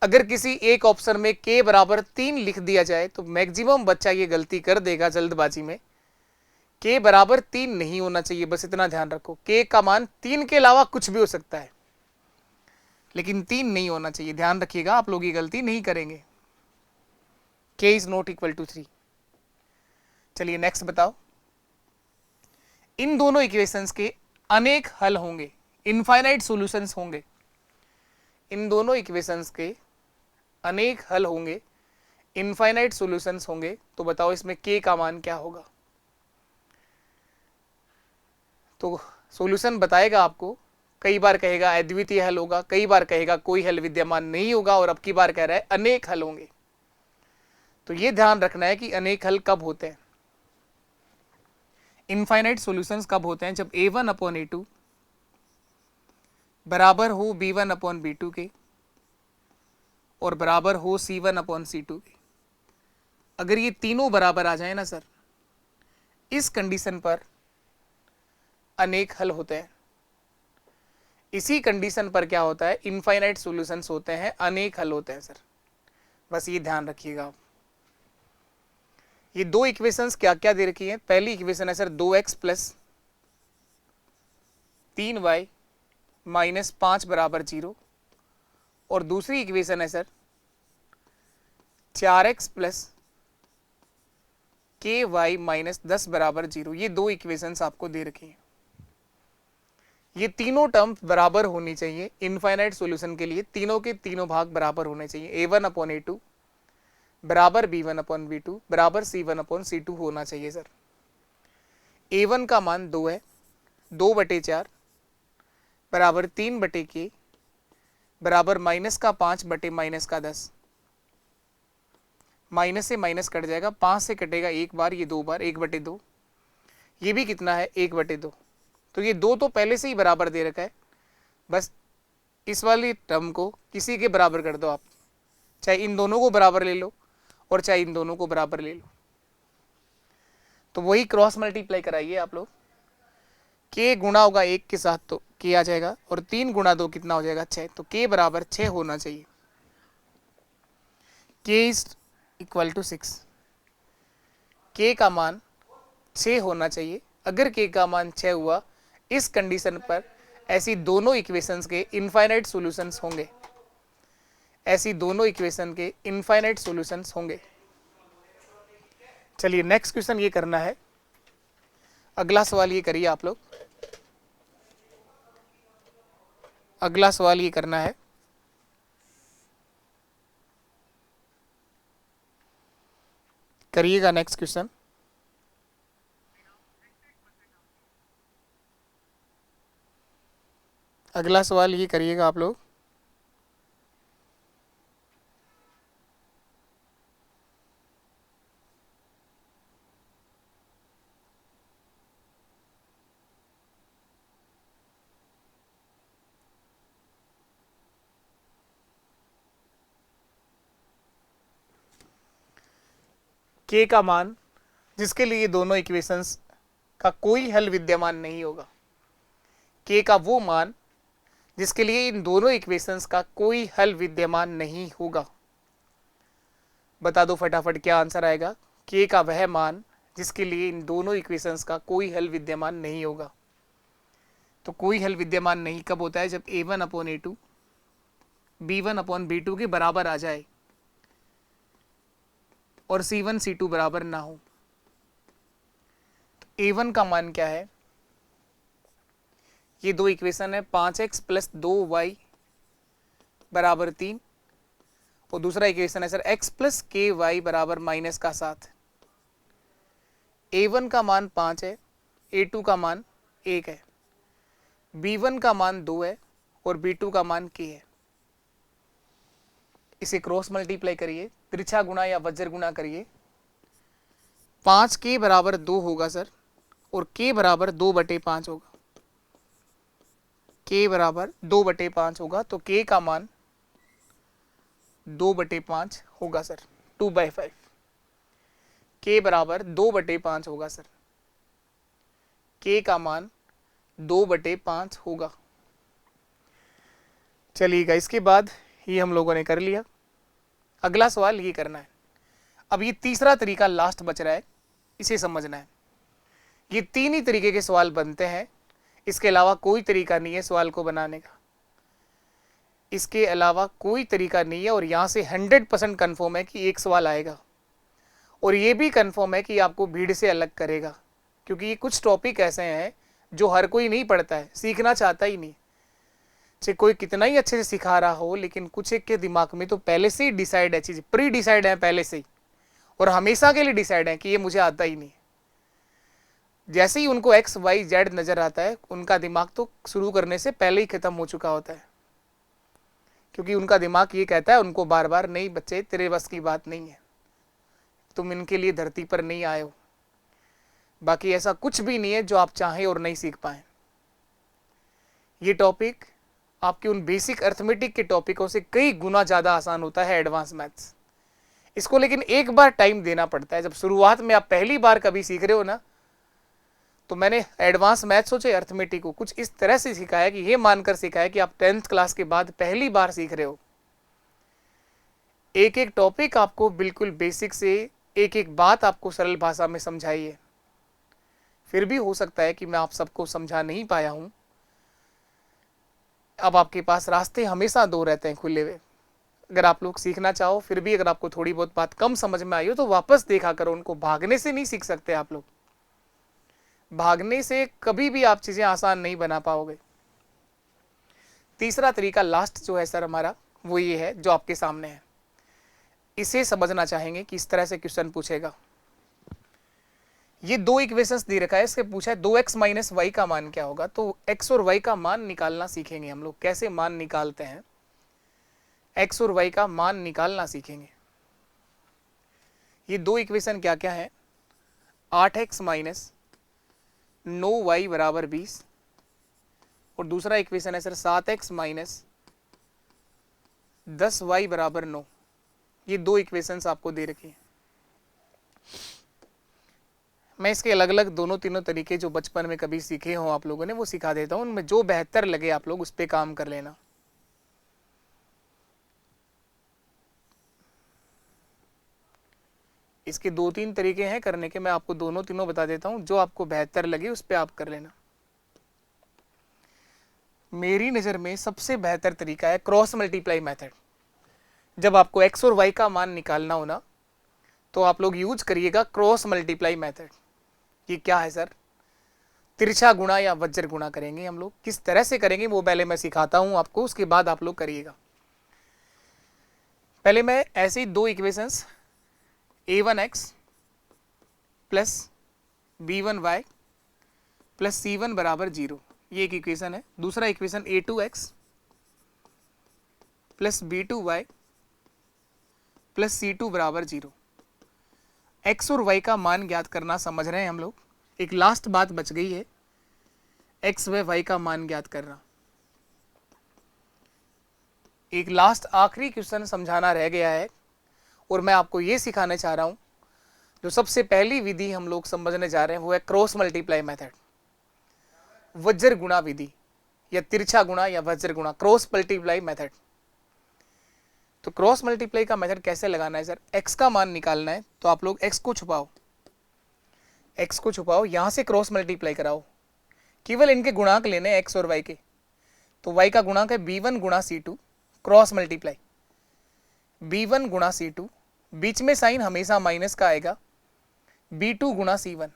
अगर किसी एक ऑप्शन में k बराबर 3 लिख दिया जाए तो मैक्सिमम बच्चा ये गलती कर देगा जल्दबाजी में। k बराबर 3 नहीं होना चाहिए, बस इतना ध्यान रखो। k का मान 3 के अलावा कुछ भी हो सकता है, लेकिन 3 नहीं होना चाहिए। ध्यान रखिएगा, आप लोग ये गलती नहीं करेंगे। k is not equal to 3। चलिए नेक्स्ट बताओ। इन दोनों इक्वेशंस के अनेक हल होंगे, इनफाइनाइट सॉल्यूशंस होंगे। इन दोनों इक्वेशंस के अनेक हल होंगे, इनफाइनाइट सॉल्यूशंस होंगे। तो बताओ इसमें k का मान क्या होगा। तो सॉल्यूशन बताएगा आपको, कई बार कहेगा अद्वितीय हल होगा, कई बार कहेगा कोई हल विद्यमान नहीं होगा, और अब की बार कह रहा है अनेक हल होंगे। तो ये ध्यान रखना है कि अनेक हल कब होते हैं, इनफाइनाइट सॉल्यूशंस कब होते हैं, जब a1/a2 बराबर हो b1/b2 के और बराबर हो c1/c2 के। अगर ये तीनों बराबर आ जाए ना सर, इस कंडीशन पर अनेक हल होते हैं। इसी कंडीशन पर क्या होता है, इनफाइनाइट सॉल्यूशंस होते हैं, अनेक हल होते हैं सर। बस ये ध्यान रखिएगा आप। ये दो इक्वेशंस क्या क्या दे रखी है। पहली इक्वेशन है sir 2x plus 3y minus 5 बराबर 0, और दूसरी इक्वेशन है sir 4x plus ky minus 10 बराबर 0। ये दो इक्वेशंस आपको दे रखी हैं। ये तीनों टर्म बराबर होनी चाहिए इनफाइनाइट सॉल्यूशन के लिए, तीनों के तीनों भाग बराबर होने चाहिए। a1/a2 बराबर b1/b2 बराबर c1/c2 होना चाहिए सर। a1 का मान 2 है, 2/4 बराबर 3/k बराबर माइनस का 5/-10। माइनस से माइनस कट जाएगा, 5 से कटेगा एक बार, ये 2 बार, 1/2। ये भी कितना है 1/2। तो ये 2 तो पहले से ही बराबर दे रखा है, बस इस वाली टर्म को किसी के बराबर कर दो आप, चाहे इन दोनों को बराबर ले लो और चाहे इन दोनों को बराबर ले लो। तो वही क्रॉस मल्टीप्लाई कराइए आप लोग। k गुणा होगा 1 के साथ तो k आ जाएगा, और 3 गुणा 2 कितना हो जाएगा 6। तो k बराबर 6 होना चाहिए। k is equal to 6। k का मान 6 होना चाहिए। अगर k का मान 6 हुआ, इस कंडीशन पर ऐसी दोनों इक्वेशंस के इनफाइनाइट सॉल्यूशंस होंगे। ऐसी दोनों इक्वेशन के इनफाइनाइट सॉल्यूशंस होंगे। चलिए नेक्स्ट क्वेश्चन ये करना है। अगला सवाल ये करिए आप लोग। अगला सवाल ये करना है, करिएगा नेक्स्ट क्वेश्चन। अगला सवाल ये करिएगा आप लोग। k का मान जिसके लिए दोनों इक्वेशंस का कोई हल विद्यमान नहीं होगा। k का वो मान जिसके लिए इन दोनों इक्वेशंस का कोई हल विद्यमान नहीं होगा। बता दो फटाफट क्या आंसर आएगा। k का वह मान जिसके लिए इन दोनों इक्वेशंस का कोई हल विद्यमान नहीं होगा। तो कोई हल विद्यमान नहीं कब होता है, जब a1/a2 b1/b2 के बराबर आ जाए और c1/c2 बराबर ना हो। तो a1 का मान क्या है, ये दो इक्वेशन है 5x प्लस 2y बराबर 3, और दूसरा इक्वेशन है सर x प्लस ky बराबर माइनस का 7। a1 का मान 5 है, a2 का मान 1 है, b1 का मान 2 है और b2 का मान k है। इसे क्रॉस मल्टीप्लाई करिए, तिरछा गुणा या वज्र गुणा करिए। 5k बराबर 2 होगा सर, और k बराबर 2/5 होगा, k बराबर 2/5 होगा, तो k का मान 2/5 होगा सर, 2/5। k बराबर 2/5 होगा सर, k का मान 2/5 होगा। चलिएगा, इसके बाद ये हम लोगों ने कर लिया। अगला सवाल ये करना है। अब ये तीसरा तरीका लास्ट बच रहा है, इसे समझना है। ये तीन ही तरीके के सवाल बनते हैं, इसके अलावा कोई तरीका नहीं है सवाल को बनाने का, इसके अलावा कोई तरीका नहीं है। और यहाँ से 100% कन्फर्म है कि एक सवाल आएगा, और ये भी कन्फर्म है कि आपको भीड़ से अलग करेगा, क्योंकि ये कुछ टॉपिक ऐसे हैं जो हर कोई नहीं पढ़ता है, सीखना चाहता ही नहीं। चाहे कोई कितना ही अच्छे से सिखा रहा हो, लेकिन कुछ एक के दिमाग में तो पहले से ही डिसाइड है, चीज़ प्री डिसाइड है पहले से ही, और हमेशा के लिए डिसाइड है कि ये मुझे आता ही नहीं। जैसे ही उनको एक्स वाई जेड नज़र आता है, उनका दिमाग तो शुरू करने से पहले ही खत्म हो चुका होता है, क्योंकि उनका दिमाग ये कहता है उनको बार बार, नहीं बच्चे तेरे बस की बात नहीं है, तुम इनके लिए धरती पर नहीं आए हो। बाकी ऐसा कुछ भी नहीं है जो आप चाहें और नहीं सीख पाएँ। ये टॉपिक आपके उन बेसिक अर्थमेटिक के टॉपिकों से कई गुना ज़्यादा आसान होता है, एडवांस मैथ्स। इसको लेकिन एक बार टाइम देना पड़ता है। जब शुरुआत में आप पहली बार कभी सीख रहे हो ना, तो मैंने एडवांस मैथ्स हो चाहे अर्थमेटिक को कुछ इस तरह से सिखाया कि ये मानकर सिखाया कि आप 10th क्लास के बाद पहली बार सीख रहे हो। एक एक टॉपिक आपको बिल्कुल बेसिक से एक एक बात आपको सरल भाषा में समझाई है। फिर भी हो सकता है कि मैं आप सबको समझा नहीं पाया हूं। अब आपके पास रास्ते हमेशा दो रहते हैं खुले हुए। अगर आप लोग सीखना चाहो, फिर भी अगर आपको थोड़ी बहुत बात कम समझ में आई हो तो वापस देखा करो उनको। भागने से नहीं सीख सकते आप लोग, भागने से कभी भी आप चीजें आसान नहीं बना पाओगे। तीसरा तरीका लास्ट जो है सर हमारा, वो ये है जो आपके सामने है। इसे समझना चाहेंगे कि इस तरह से क्वेश्चन पूछेगा। ये दो इक्वेशंस दे रखा है, इसके पूछा है 2x माइनस वाई का मान क्या होगा। तो x और y का मान निकालना सीखेंगे हम लोग, कैसे मान निकालते हैं, x और y का मान निकालना सीखेंगे। ये दो इक्वेशन क्या क्या है, 8x माइनस 9y बराबर 20, और दूसरा इक्वेशन है सर 7x माइनस 10y बराबर 9। ये दो इक्वेशंस आपको दे रखी हैं। मैं इसके अलग अलग दोनों तीनों तरीके जो बचपन में कभी सीखे हो आप लोगों ने वो सिखा देता हूं, उनमें जो बेहतर लगे आप लोग उस पर काम कर लेना। इसके दो तीन तरीके हैं करने के, मैं आपको दोनों तीनों बता देता हूं, जो आपको बेहतर लगे उस पर आप कर लेना। मेरी नज़र में सबसे बेहतर तरीका है क्रॉस मल्टीप्लाई मेथड। जब आपको x और y का मान निकालना हो ना, तो आप लोग यूज करिएगा क्रॉस मल्टीप्लाई मेथड। ये क्या है सर, तिरछा गुणा या वज्र गुणा करेंगे हम लोग। किस तरह से करेंगे वो पहले मैं सिखाता हूं आपको, उसके बाद आप लोग करिएगा। पहले मैं ऐसे ही दो equations a1x plus b1y plus c1 बराबर 0, ये एक इक्वेशन है। दूसरा equation a2x plus b2y plus c2 बराबर 0। x और y का मान ज्ञात करना समझ रहे हैं हम लोग। एक लास्ट बात बच गई है, x व y का मान ज्ञात करना। एक लास्ट आखिरी क्वेश्चन समझाना रह गया है, और मैं आपको ये सिखाने चाह रहा हूं। जो सबसे पहली विधि हम लोग समझने जा रहे हैं वो है क्रॉस मल्टीप्लाई मेथड, वज्र गुणा विधि, या तिरछा गुणा या वज्र गुणा, क्रॉस मल्टीप्लाई मेथड। तो क्रॉस मल्टीप्लाई का मेथड कैसे लगाना है सर, x का मान निकालना है तो आप लोग x को छुपाओ, x को छुपाओ, यहां से क्रॉस मल्टीप्लाई कराओ। केवल इनके गुणांक लेने x और y के। तो y का गुणांक है b1 गुणा c2, क्रॉस मल्टीप्लाई b1 गुणा c2, बीच में साइन हमेशा माइनस का आएगा, b2 गुणा c1,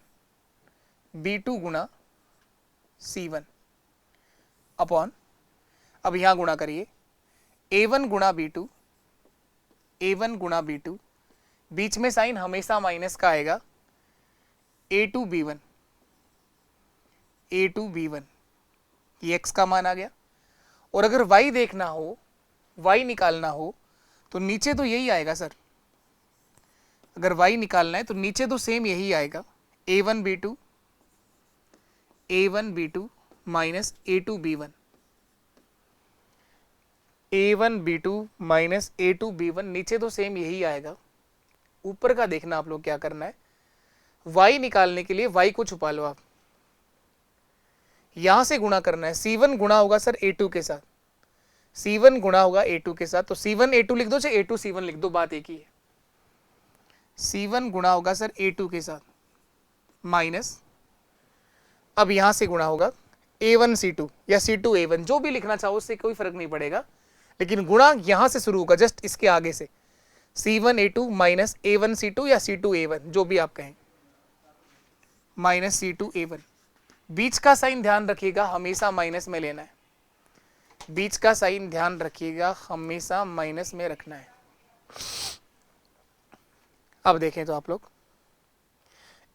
b2 गुणा c1 अपॉन, अब यहां गुणा करिए, a1 गुणा b2, a1 गुणा b2, बीच में साइन हमेशा माइनस का आएगा, a2 b1, a2 b1, ये x का मान आ गया। और अगर y देखना हो, y निकालना हो, तो नीचे तो यही आएगा सर। अगर y निकालना है तो नीचे तो सेम यही आएगा, a1 b2 a1b2 minus a2b1, a1b2 minus a2b1, नीचे तो सेम यही आएगा, ऊपर का देखना आप लोग क्या करना है, y निकालने के लिए y को छुपा लो आप, यहां से गुणा करना है, c1 गुणा होगा सर a2 के साथ, c1 गुणा होगा a2 के साथ, तो c1 a2 लिख दो चाहे a2 c1 लिख दो, बात एक ही है, c1 गुणा होगा सर a2 के साथ माइनस, अब यहां से गुणा होगा a1 c2 या c2 a1, जो भी लिखना चाहो उससे कोई फर्क नहीं पड़ेगा, लेकिन गुणा यहां से शुरू होगा, जस्ट इसके आगे से, c1 a2 minus a1 c2 या c2 a1, जो भी आप कहें, माइनस c2 a1, बीच का साइन ध्यान रखिएगा हमेशा माइनस में लेना है, बीच का साइन ध्यान रखिएगा हमेशा माइनस में रखना है। अब देखें तो आप लोग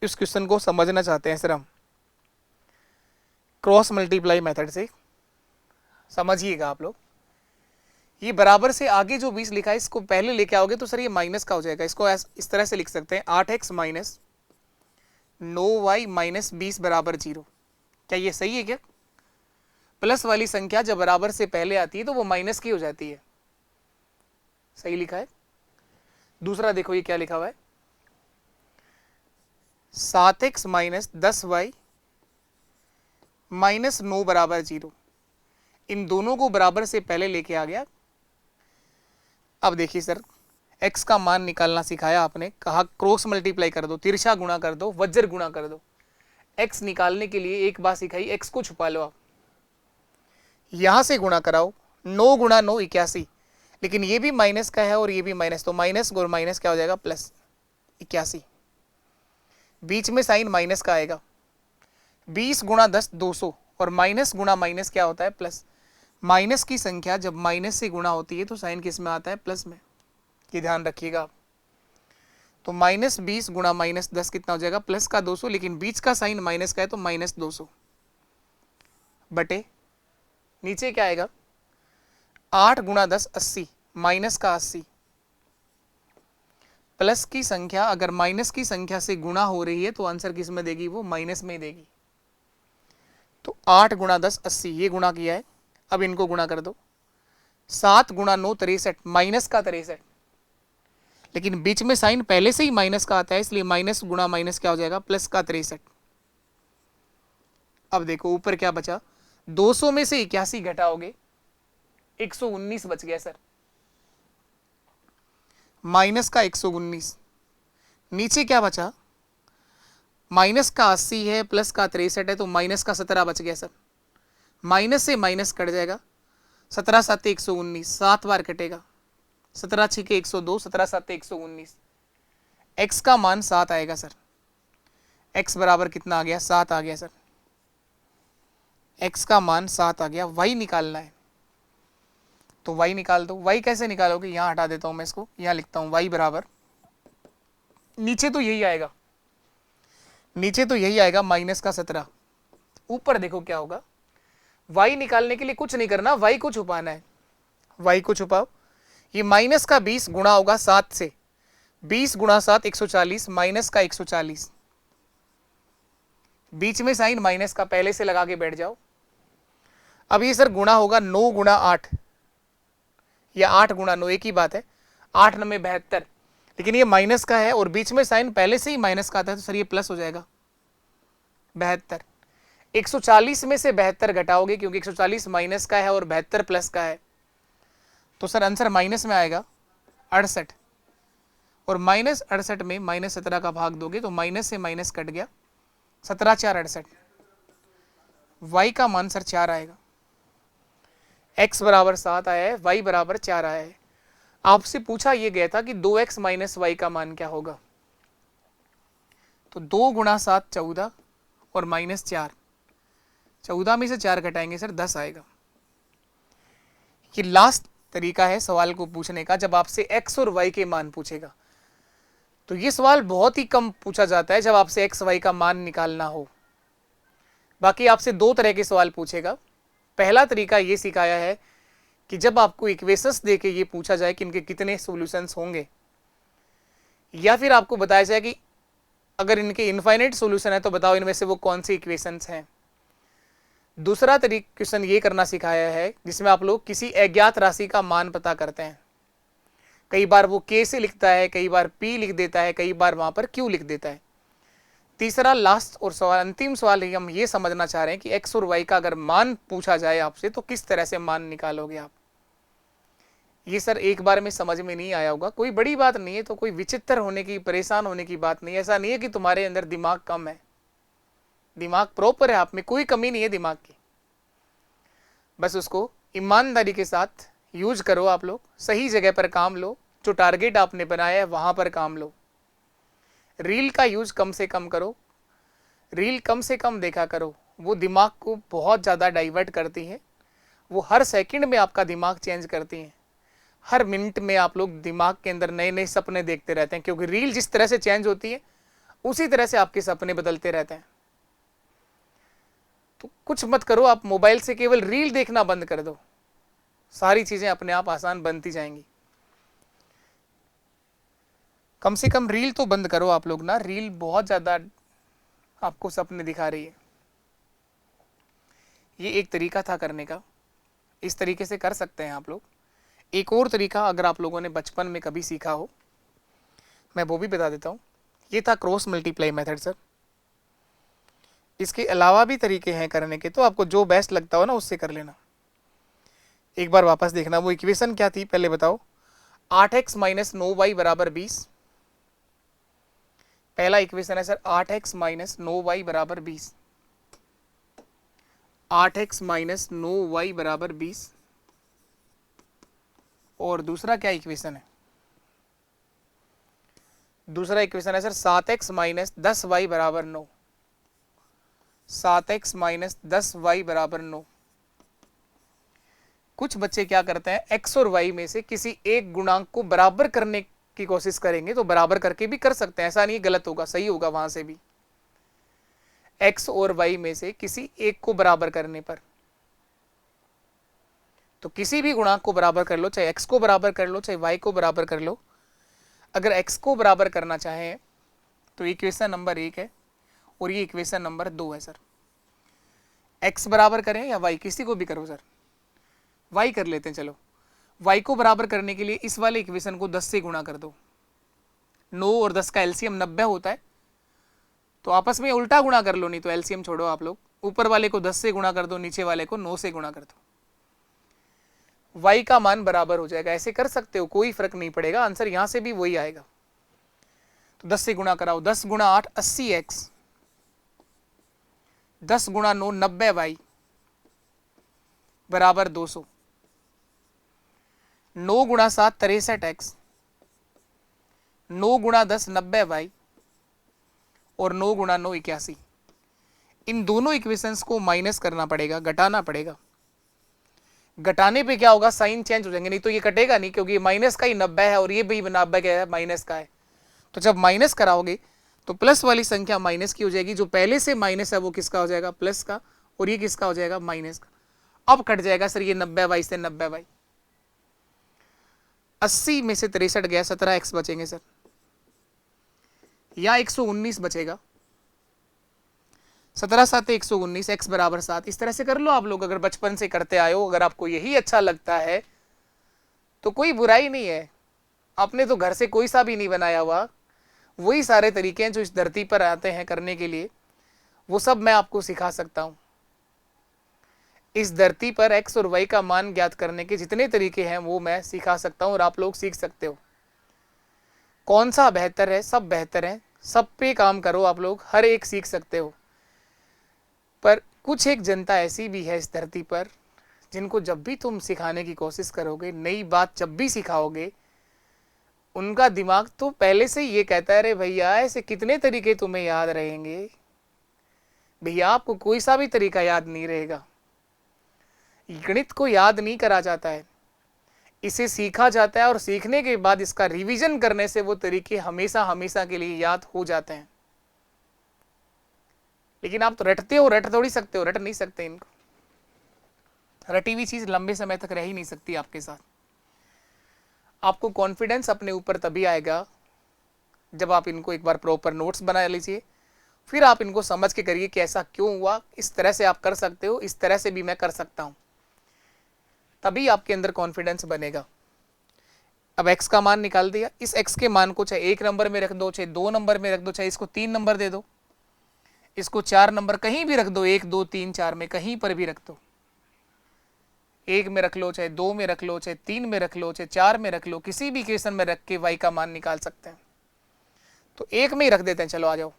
इस क्वेश्चन को समझना चाहते हैं सर हम क्रॉस मल्टीप्लाई मेथड से, समझिएगा आप लोग, ये बराबर से आगे जो 20 लिखा है इसको पहले लेके आओगे तो सर ये माइनस का हो जाएगा, इसको इस तरह से लिख सकते हैं 8x माइनस 9y माइनस 20 बराबर 0, क्या ये सही है क्या? प्लस वाली संख्या जब बराबर से पहले आती है तो वो माइनस की हो जाती है, सही लिखा है। दूसरा देखो ये क्या लिखा हुआ है, 7x माइनस 10y माइनस 9 बराबर 0, इन दोनों को बराबर से पहले लेके आ गया। अब देखिए सर x का मान निकालना सिखाया आपने, कहा क्रॉस मल्टीप्लाई कर दो, तिरछा गुणा कर दो, वज्र गुणा कर दो, x निकालने के लिए एक बात सिखाई, x को छुपा लो आप, यहां से गुणा कराओ, 9 गुणा 9 81, लेकिन ये भी माइनस का है और ये भी माइनस, तो माइनस और माइनस क्या हो जाएगा प्लस 81, बीच में साइन माइनस का आएगा, 20 गुणा 10 200, और माइनस गुणा माइनस क्या होता है प्लस, माइनस की संख्या जब माइनस से गुणा होती है तो साइन किस में आता है प्लस में, ये ध्यान रखिएगा आप। तो माइनस 20 गुणा माइनस 10 कितना हो जाएगा प्लस का 200, लेकिन बीच का साइन माइनस का है तो माइनस 200 बटे नीचे क्या आएगा 8 गुणा 10 80 माइनस का 80, प्लस की संख्या अगर माइनस की संख्या से गुणा हो रही है तो आंसर किस में देगी, वो माइनस में देगी। तो 8 गुणा 10 80, ये गुणा किया है, अब इनको गुणा कर दो, 7 गुणा 9 63 माइनस का 63, लेकिन बीच में साइन पहले से ही माइनस का आता है इसलिए माइनस गुणा माइनस क्या हो जाएगा प्लस का 63। अब देखो ऊपर क्या बचा, 200 में से 81 घटाओगे 119 बच गया सर, माइनस का 119, नीचे क्या बचा माइनस का 80 है प्लस का 63 है तो माइनस का 17 बच गया सर, माइनस से माइनस कट जाएगा, 17 7 119, 7 बार कटेगा, 17 6 102, 17 7 119, x का मान 7 आएगा सर, x बराबर कितना आ गया 7 आ गया सर, x का मान 7 आ गया, y निकालना है तो y निकाल दो, y कैसे निकालोगे, यहां हटा देता हूं मैं इसको, यहां लिखता हूं y बराबर, नीचे तो यही आएगा, नीचे तो यही आएगा माइनस का 17, ऊपर देखो क्या होगा, y निकालने के लिए कुछ नहीं करना, y को छुपाना है, y को छुपाओ, ये माइनस का 20 गुणा होगा 7 से, 20 गुणा 7 140 माइनस का 140, बीच में साइन माइनस का पहले से लगा के बैठ जाओ। अब ये सर गुणा होगा 9 गुणा 8 या 8 गुणा 9 एक ही बात है, 8 9 72, लेकिन ये माइनस का है और बीच में साइन पहले से ही माइनस का आता है तो सर ये प्लस हो जाएगा 72, 140 में से 72 घटाओगे क्योंकि 140 माइनस का है और 72 प्लस का है, तो सर आंसर माइनस में आएगा 68, और माइनस 68 में माइनस 17 का भाग दोगे तो माइनस से माइनस कट गया, 17 4 68, y का मान सर 4 आएगा, x बराबर 7 आया है, y बराबर 4 आया है। आपसे पूछा यह गया था कि 2x माइनस वाई का मान क्या होगा, तो 2 गुणा 7 14 और माइनस 4, 14 में से 4 घटाएंगे सर 10 आएगा। ये लास्ट तरीका है सवाल को पूछने का, जब आपसे x और y के मान पूछेगा, तो ये सवाल बहुत ही कम पूछा जाता है जब आपसे x y का मान निकालना हो, बाकी आपसे 2 तरह के सवाल पूछेगा। पहला तरीका ये सिखाया है कि जब आपको इक्वेशंस देके ये पूछा जाए कि इनके कितने सॉल्यूशंस होंगे, या फिर आपको बताया जाए कि अगर इनके इनफाइनाइट सॉल्यूशन है तो बताओ इनमें से वो कौन सी इक्वेशंस हैं, दूसरा तरीका क्वेश्चन ये करना सिखाया है जिसमें आप लोग किसी अज्ञात राशि का मान पता करते हैं। कई बार वो के से लिखता है, कई बार पी लिख देता है, कई बार वहां पर क्यू लिख देता है। तीसरा लास्ट और सवाल, अंतिम सवाल हम ये समझना चाह रहे हैं कि एक्स और वाई का अगर मान पूछा जाए आपसे तो किस तरह से मान निकालोगे आप। ये सर एक बार में समझ में नहीं आया होगा, कोई बड़ी बात नहीं है, तो कोई विचित्र होने की, परेशान होने की बात नहीं है। ऐसा नहीं है कि तुम्हारे अंदर दिमाग कम है, दिमाग प्रॉपर है, आप में कोई कमी नहीं है दिमाग की। बस उसको ईमानदारी के साथ यूज करो, आप लोग सही जगह पर काम लो, जो टारगेट आपने बनाया है वहां पर काम लो। रील का यूज कम से कम करो, रील कम से कम देखा करो, वो दिमाग को बहुत ज़्यादा डाइवर्ट करती हैं, वो हर सेकंड में आपका दिमाग चेंज करती हैं, हर मिनट में आप लोग दिमाग के अंदर नए नए सपने देखते रहते हैं, क्योंकि रील जिस तरह से चेंज होती है उसी तरह से आपके सपने बदलते रहते हैं। तो कुछ मत करो, आप मोबाइल से केवल रील देखना बंद कर दो, सारी चीज़ें अपने आप आसान बनती जाएंगी। कम से कम रील तो बंद करो आप लोग ना, रील बहुत ज़्यादा आपको सपने दिखा रही है। ये एक तरीका था करने का, इस तरीके से कर सकते हैं आप लोग। एक और तरीका अगर आप लोगों ने बचपन में कभी सीखा हो, मैं वो भी बता देता हूँ। ये था क्रॉस मल्टीप्लाई मेथड सर। इसके अलावा भी तरीके हैं करने के, तो आपको जो बेस्ट लगता हो ना उससे कर लेना। एक बार वापस देखना, वो इक्वेशन क्या थी पहले बताओ। 8x माइनस 9y बराबर 20। पहला इक्वेशन है सर 8x माइनस 9y बराबर 20। 8x माइनस 9y बराबर 20। और दूसरा क्या इक्वेशन है? दूसरा इक्वेशन है सर 7x माइनस 10y बराबर 9। 7x माइनस 10y बराबर 9। कुछ बच्चे क्या करते हैं, x और y में से किसी एक गुणांक को बराबर करने की कोशिश करेंगे, तो बराबर करके भी कर सकते हैं, ऐसा नहीं गलत होगा, सही होगा वहां से भी। x और y में से किसी एक को बराबर करने पर, तो किसी भी गुणांक को बराबर कर लो, चाहे x को बराबर कर लो, चाहे y को बराबर कर लो। अगर x को बराबर करना चाहें तो इक्वेशन नंबर 1 है और ये इक्वेशन नंबर 2 है सर। x बराबर करें या y, किसी को भी करो सर, y कर लेते हैं चलो। y को बराबर करने के लिए इस वाले इक्वेशन को 10 से गुणा कर दो। 9 और 10 का एलसीएम 90 होता है, तो आपस में उल्टा गुणा कर लो, नहीं तो एलसीएम छोड़ो आप लोग, ऊपर वाले को 10 से गुणा कर दो, नीचे वाले को 9 से गुणा कर दो, y का मान बराबर हो जाएगा। ऐसे कर सकते हो, कोई फर्क नहीं पड़ेगा, आंसर यहां से भी वही आएगा। तो 10 से गुणा कराओ, 10 गुणा 8 80x, 10 गुणा 9 90y बराबर 200। 9 गुणा 7 63x, 9 गुणा 10 90y और 9 गुणा 9 81। इन दोनों इक्वेशंस को माइनस करना पड़ेगा, घटाना पड़ेगा। घटाने पे क्या होगा, साइन चेंज हो जाएंगे, नहीं तो ये कटेगा नहीं, क्योंकि माइनस का ही 90 है और ये भी 90 का है, माइनस का है। तो जब माइनस कराओगे तो प्लस वाली संख्या माइनस की हो जाएगी, जो पहले से माइनस है वो किसका हो जाएगा, प्लस का, और ये किसका हो जाएगा, माइनस का। अब कट जाएगा सर ये 90y से 90y, 80 में से 63 गया, 17x बचेंगे सर, या 119 बचेगा। 17 7 119, x बराबर 7। इस तरह से कर लो आप लोग, अगर बचपन से करते आए हो, अगर आपको यही अच्छा लगता है तो कोई बुराई नहीं है। आपने तो घर से कोई सा भी नहीं बनाया हुआ, वही सारे तरीके हैं जो इस धरती पर आते हैं करने के लिए, वो सब मैं आपको सिखा सकता हूं। इस धरती पर x और y का मान ज्ञात करने के जितने तरीके हैं वो मैं सिखा सकता हूं और आप लोग सीख सकते हो। कौन सा बेहतर है, सब बेहतर है, सब पे काम करो आप लोग, हर एक सीख सकते हो। पर कुछ एक जनता ऐसी भी है इस धरती पर जिनको जब भी तुम सिखाने की कोशिश करोगे, नई बात जब भी सिखाओगे, उनका दिमाग तो पहले से ही ये कहता है, अरे भैया ऐसे कितने तरीके तुम्हें याद रहेंगे, भैया आपको कोई सा भी तरीका याद नहीं रहेगा। गणित को याद नहीं करा जाता है, इसे सीखा जाता है, और सीखने के बाद इसका रिवीजन करने से वो तरीके हमेशा हमेशा के लिए याद हो जाते हैं। लेकिन आप तो रटते हो, रट थोड़ी सकते हो, रट नहीं सकते इनको। रटी हुई चीज लंबे समय तक रह ही नहीं सकती आपके साथ। आपको कॉन्फिडेंस अपने ऊपर तभी आएगा जब आप इनको एक बार प्रॉपर नोट्स बना लीजिए, फिर आप इनको समझ के करिए कि ऐसा क्यों हुआ, इस तरह से आप कर सकते हो, इस तरह से भी मैं कर सकता हूं, तभी आपके अंदर कॉन्फिडेंस बनेगा। अब x का मान निकाल दिया, इस x के मान को चाहे 1 नंबर में रख दो, चाहे 2 नंबर में रख दो, चाहे इसको 3 नंबर दे दो, इसको 4 नंबर कहीं भी रख दो, 1 2 3 4 में कहीं पर भी रख दो, 1 में रख लो, चाहे 2 में रख लो, चाहे 3 में रख लो, चाहे 4 में रख लो, किसी भी इक्वेशन में रख के y का मान निकाल सकते हैं। तो 1 में ही रख देते हैं, चलो आ जाओ,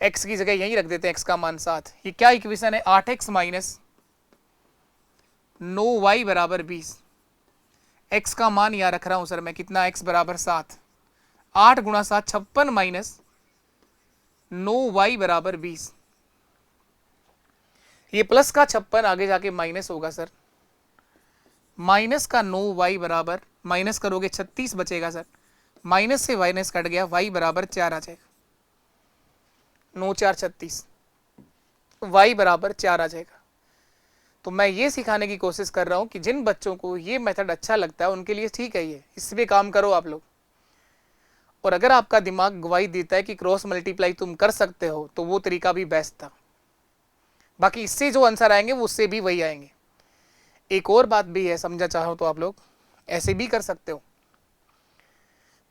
x की जगह यहीं रख देते हैं, x का मान 7। ये क्या इक्वेशन है, 8x माइनस 9y बराबर 20। x का मान यहाँ रख रहा हूं सर मैं, कितना, x बराबर 7, 8 गुणा 7 56 माइनस 9y बराबर 20। ये प्लस का 56 आगे जाके माइनस होगा सर, माइनस का 9y बराबर, माइनस करोगे 36 बचेगा सर, माइनस से माइनस कट गया, y बराबर 4 आ जाएगा, 9 4 36, y बराबर 4 आ जाएगा। तो मैं ये सिखाने की कोशिश कर रहा हूं कि जिन बच्चों को ये मेथड अच्छा लगता है उनके लिए ठीक है, ये इस पे काम करो आप लोग। और अगर आपका दिमाग गवाही देता है कि क्रॉस मल्टीप्लाई तुम कर सकते हो, तो वो तरीका भी बेस्ट था। बाकी इससे जो आंसर आएंगे वो उससे भी वही आएंगे। एक और बात भी है, समझा चाहो तो आप लोग ऐसे भी कर सकते हो।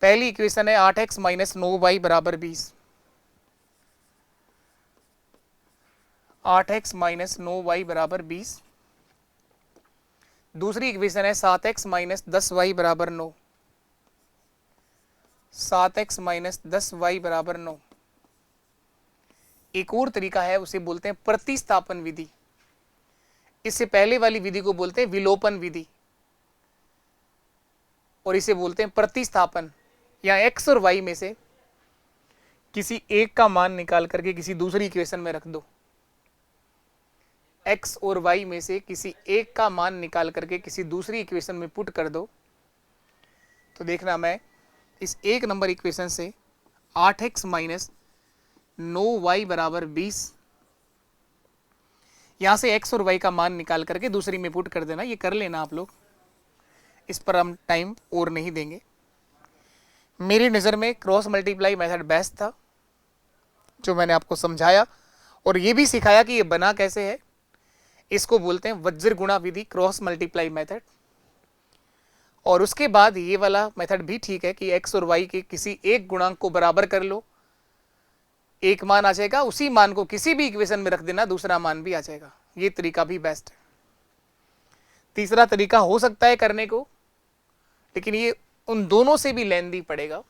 पहली इक्वेशन है 8x माइनस 9y बराबर 20, 8x माइनस 9y बराबर 20। दूसरी इक्वेशन है 7x माइनस 10y बराबर 9, 7x माइनस 10y बराबर 9। एक और तरीका है, उसे बोलते हैं प्रतिस्थापन विधि। इससे पहले वाली विधि को बोलते हैं विलोपन विधि, और इसे बोलते हैं प्रतिस्थापन। या x और y में से किसी एक का मान निकाल करके किसी दूसरी इक्वेशन में रख दो, x और y में से किसी एक का मान निकाल करके किसी दूसरी इक्वेशन में पुट कर दो। तो देखना, मैं इस 1 नंबर इक्वेशन से 8x माइनस 9y बराबर 20, यहां से x और y का मान निकाल करके दूसरी में पुट कर देना। ये कर लेना आप लोग, इस पर हम टाइम और नहीं देंगे। मेरी नज़र में क्रॉस मल्टीप्लाई मेथड बेस्ट था, जो मैंने आपको समझाया और ये भी सिखाया कि ये बना कैसे है। इसको बोलते हैं वज्र गुणा विधि, क्रॉस मल्टीप्लाई मेथड। और उसके बाद ये वाला मेथड भी ठीक है कि x और y के किसी एक गुणांक को बराबर कर लो, एक मान आ जाएगा, उसी मान को किसी भी इक्वेशन में रख देना, दूसरा मान भी आ जाएगा। ये तरीका भी बेस्ट है। तीसरा तरीका हो सकता है करने को, लेकिन ये उन दोनों से भी लेंदी पड़ेगा,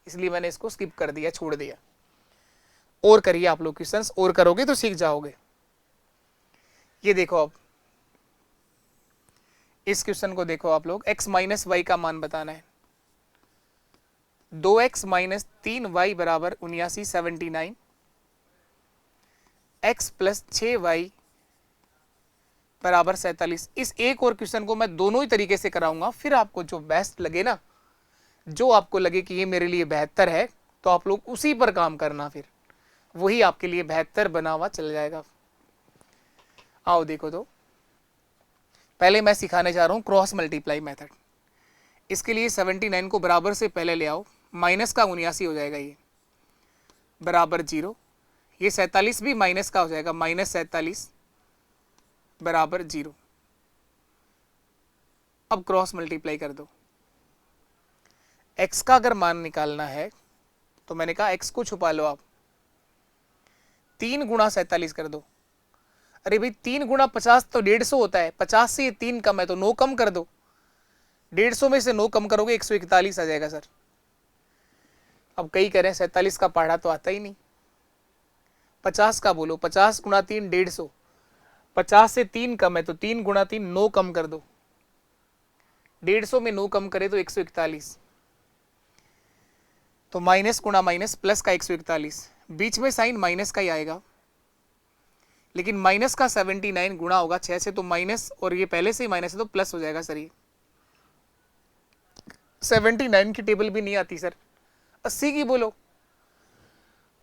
इसलिए मैंने इसको स्किप कर दिया, छोड़ दिया। और करिए आप लोग क्वेश्चंस, और करोगे तो सीख जाओगे। ये देखो, अब इस क्वेश्चन को देखो आप लोग, x माइनस वाई का मान बताना है। 2x माइनस 3y बराबर 79 79, x प्लस 6y बराबर 47। इस एक और क्वेश्चन को मैं दोनों ही तरीके से कराऊंगा, फिर आपको जो बेस्ट लगे ना, जो आपको लगे कि ये मेरे लिए बेहतर है, तो आप लोग उसी पर काम करना, फिर वही आपके लिए बेहतर बना हुआ चल जाएगा। आओ देखो, तो पहले मैं सिखाने जा रहा हूं क्रॉस मल्टीप्लाई मेथड। इसके लिए 79 को बराबर से पहले ले आओ, माइनस का 79 हो जाएगा, ये बराबर 0। ये 47 भी माइनस का हो जाएगा, माइनस 47 बराबर 0। अब क्रॉस मल्टीप्लाई कर दो। x का अगर मान निकालना है तो मैंने कहा x को छुपा लो आप, 3 गुणा 47 कर दो। अरे भाई 3 गुणा 50 तो 150 होता है, 50 से 3 कम है तो 9 कम कर दो। 150 में से 9 कम करोगे 141 आ जाएगा सर। अब कई कह रहे हैं 47 का पढ़ा तो आता ही नहीं, 50 का बोलो। 50 गुणा 3 150, 50 से 3 कम है तो 3 गुणा 3 9 कम कर दो। 150 में 9 कम करे तो 141, तो माइनस गुणा माइनस प्लस का 141, बीच में साइन माइनस का ही आएगा, लेकिन माइनस का 79 गुणा होगा 6 से तो माइनस, और ये पहले से ही माइनस है तो प्लस हो जाएगा सर। ये 79 की टेबल भी नहीं आती सर, 80 की बोलो।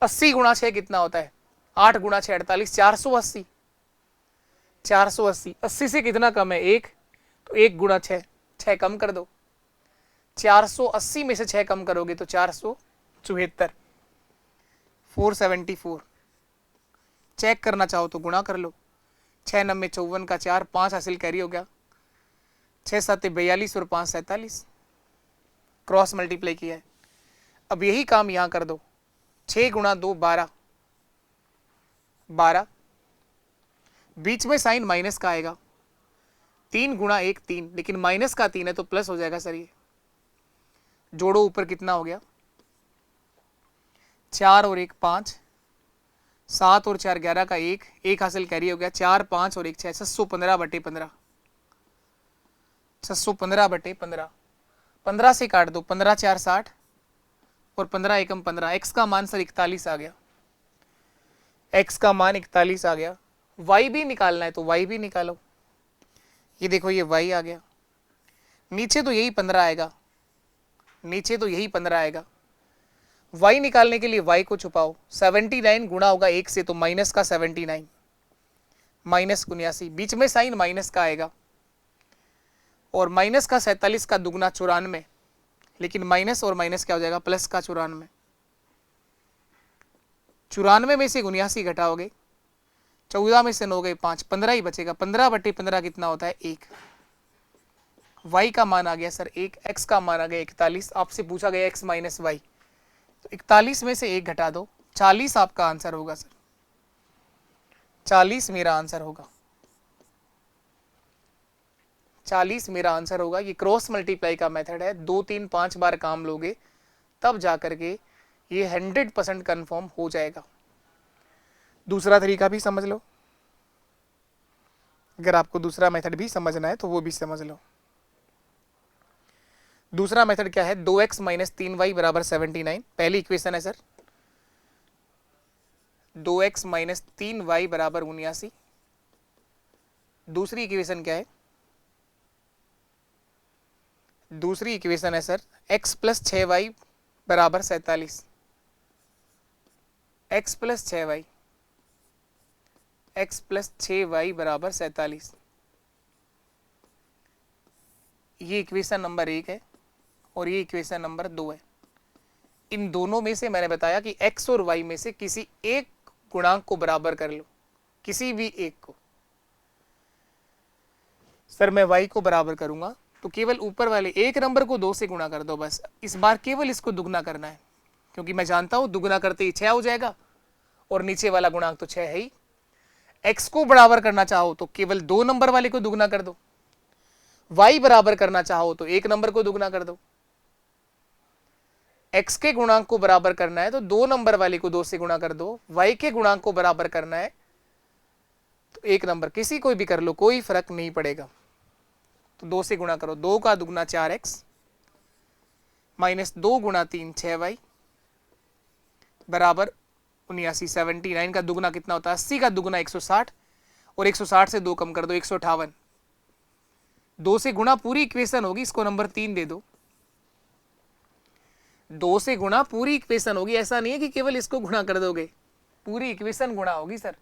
80 गुणा 6 कितना होता है, 8 गुणा 6 48, 480। 480, 80 से कितना कम है, 1, तो 1 गुणा 6, 6 कम कर दो। 480 में से 6 कम करोगे तो 474, 474। चेक करना चाहो तो गुणा कर लो, 6 9 54 का 4, 5 हासिल कैरी हो गया, 6 7 42 और 5 47, क्रॉस मल्टीप्लाई किया है। अब यही काम यहाँ कर दो, 6 गुणा 2 12, 12, बीच में साइन माइनस का आएगा, 3 गुणा 1 3, लेकिन माइनस का 3 है तो प्लस हो जाएगा सर। ये जोड़ो, ऊपर कितना हो गया, 4 और 1 5, 7 और 4 11 का 1, 1 हासिल कैरी हो गया, 4 5 और 1 6, 615/15, 615/15, 15 से काट दो, 15 4 60 और 15 एकम 15, एक्स का मान सर 41 आ गया, एक्स का मान 41 आ गया। वाई भी निकालना है तो वाई भी निकालो, ये देखो ये वाई आ गया, नीचे तो यही 15 आएगा, नीचे तो यही 15 आएगा। वाई निकालने के लिए वाई को छुपाओ, 79 गुणा होगा 1 से तो माइनस का 79, माइनस 79, बीच में साइन माइनस का आएगा, और माइनस का 47 का दुगना 94, लेकिन माइनस और माइनस क्या हो जाएगा, प्लस का 94, 94 में से 79 घटाओगे, 14 में से 9 गए 5, 15 ही बचेगा, 15/15 कितना होता है 1। y का मान आ गया सर 1, x का मान आ गया 41, आपसे पूछा गया x माइनस वाई, तो 41 में से 1 घटा दो, 40 आपका आंसर होगा सर, 40 मेरा आंसर होगा, 40 मेरा आंसर होगा। ये क्रॉस मल्टीप्लाई का मेथड है, 2 3 5 बार काम लोगे तब जा करके ये 100% कन्फर्म हो जाएगा। दूसरा तरीका भी समझ लो, अगर आपको दूसरा मेथड भी समझना है तो वो भी समझ लो। दूसरा मेथड क्या है, 2x माइनस 3y बराबर 79, पहली इक्वेशन है सर, 2x माइनस 3y बराबर 79। दूसरी इक्वेशन क्या है, दूसरी इक्वेशन है सर x प्लस 6y बराबर 47, x plus 6y, x plus 6y बराबर 47, ये इक्वेशन नंबर 1 है और ये इक्वेशन नंबर 2 है। इन दोनों में से मैंने बताया कि x और y में से किसी एक गुणांक को बराबर कर लो, किसी भी एक को। सर मैं y को बराबर करूंगा तो केवल ऊपर वाले एक नंबर को 2 से गुणा कर दो, बस इस बार केवल इसको दुगना करना है, क्योंकि मैं जानता हूं दुगना करते ही 6 हो जाएगा और नीचे वाला गुणांक तो 6 है ही। x को बराबर करना चाहो तो केवल 2 नंबर वाले को दुगना कर दो, y बराबर करना चाहो तो एक नंबर को दुगना कर दो। x के गुणांक को बराबर करना है तो 2 नंबर वाले को 2 से गुणा कर दो, y के गुणांक को बराबर करना है तो एक नंबर, किसी कोई भी कर लो, कोई फर्क नहीं पड़ेगा। तो 2 से गुणा करो, 2 का दुगना 4x माइनस 2 गुणा 3 6y बराबर 79, 79 का दुगना कितना होता है, 80 का दुगना 160 और 160 से 2 कम कर दो 158, 2 से गुणा पूरी इक्वेशन होगी, इसको नंबर 3 दे दो, 2 से गुणा पूरी इक्वेशन होगी, ऐसा नहीं है कि केवल इसको गुणा कर दोगे, पूरी इक्वेशन गुणा होगी सर।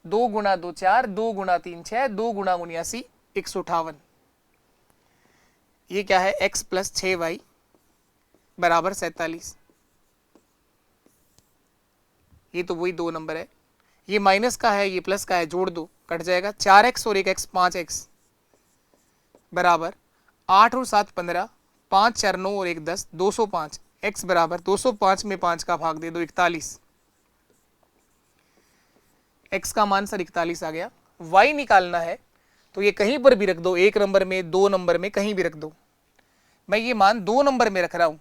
2 गुणा 2 4, 2 गुणा 3 6, 2 गुणा 79 158, ये क्या है x प्लस 6y बराबर 47, ये तो वही 2 नंबर है, ये माइनस का है ये प्लस का है, जोड़ दो कट जाएगा, 4x और 1x 5x बराबर 8 और 7 15, 5 4 9 और 1 10, 205, x बराबर 205 में 5 का भाग दे दो 41, x का मान सर 41 आ गया। y निकालना है तो ये कहीं पर भी रख दो, 1 नंबर में 2 नंबर में कहीं भी रख दो, मैं ये मान 2 नंबर में रख रहा हूं,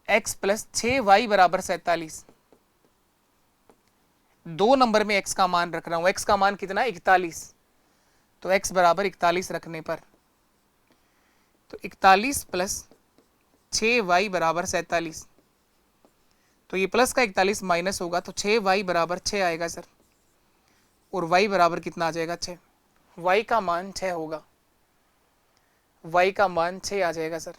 x प्लस 6y बराबर 47, 2 नंबर में x का मान रख रहा हूं, x का मान कितना 41, तो x बराबर 41 रखने पर तो 41 प्लस 6y बराबर 47, तो ये प्लस का 41 माइनस होगा तो 6y बराबर 6 आएगा सर, और y बराबर कितना आ जाएगा 6, y का मान 6 होगा, y का मान 6 आ जाएगा सर,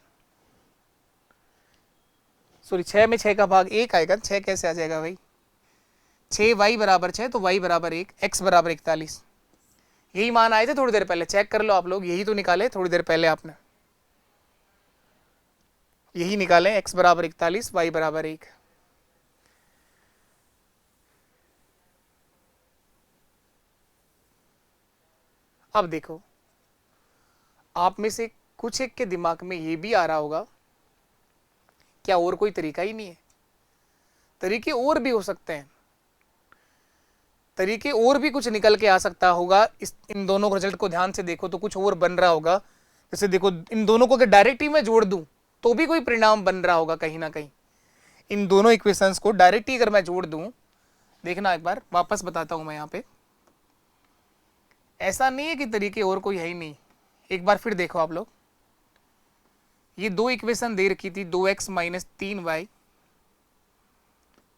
सॉरी 6 में 6 का भाग 1 आएगा, 6 कैसे आ जाएगा भाई, 6y बराबर 6 तो y बराबर 1, x बराबर 41, यही मान आए थे थोड़ी देर पहले, चेक कर लो आप लोग, यही तो निकाले थोड़ी देर पहले आपने, यही निकाले, x बराबर 41 y बराबर 1। अब देखो, आप में से कुछ एक के दिमाग में ये भी आ रहा होगा, क्या और कोई तरीका ही नहीं है? तरीके और भी हो सकते हैं, तरीके और भी कुछ निकल के आ सकता होगा। इन दोनों रिजल्ट को ध्यान से देखो तो कुछ और बन रहा होगा। जैसे देखो, इन दोनों को अगर डायरेक्ट ही मैं जोड़ दूं तो भी कोई परिणाम बन रहा होगा कहीं ना कहीं। इन दोनों इक्वेशंस को डायरेक्ट ही अगर मैं जोड़ दूं, देखना एक बार वापस बताता हूं मैं यहाँ पे, ऐसा नहीं है कि तरीके और कोई है ही नहीं। एक बार फिर देखो आप लोग, ये दो इक्वेशन दे रखी थी, 2x माइनस 3y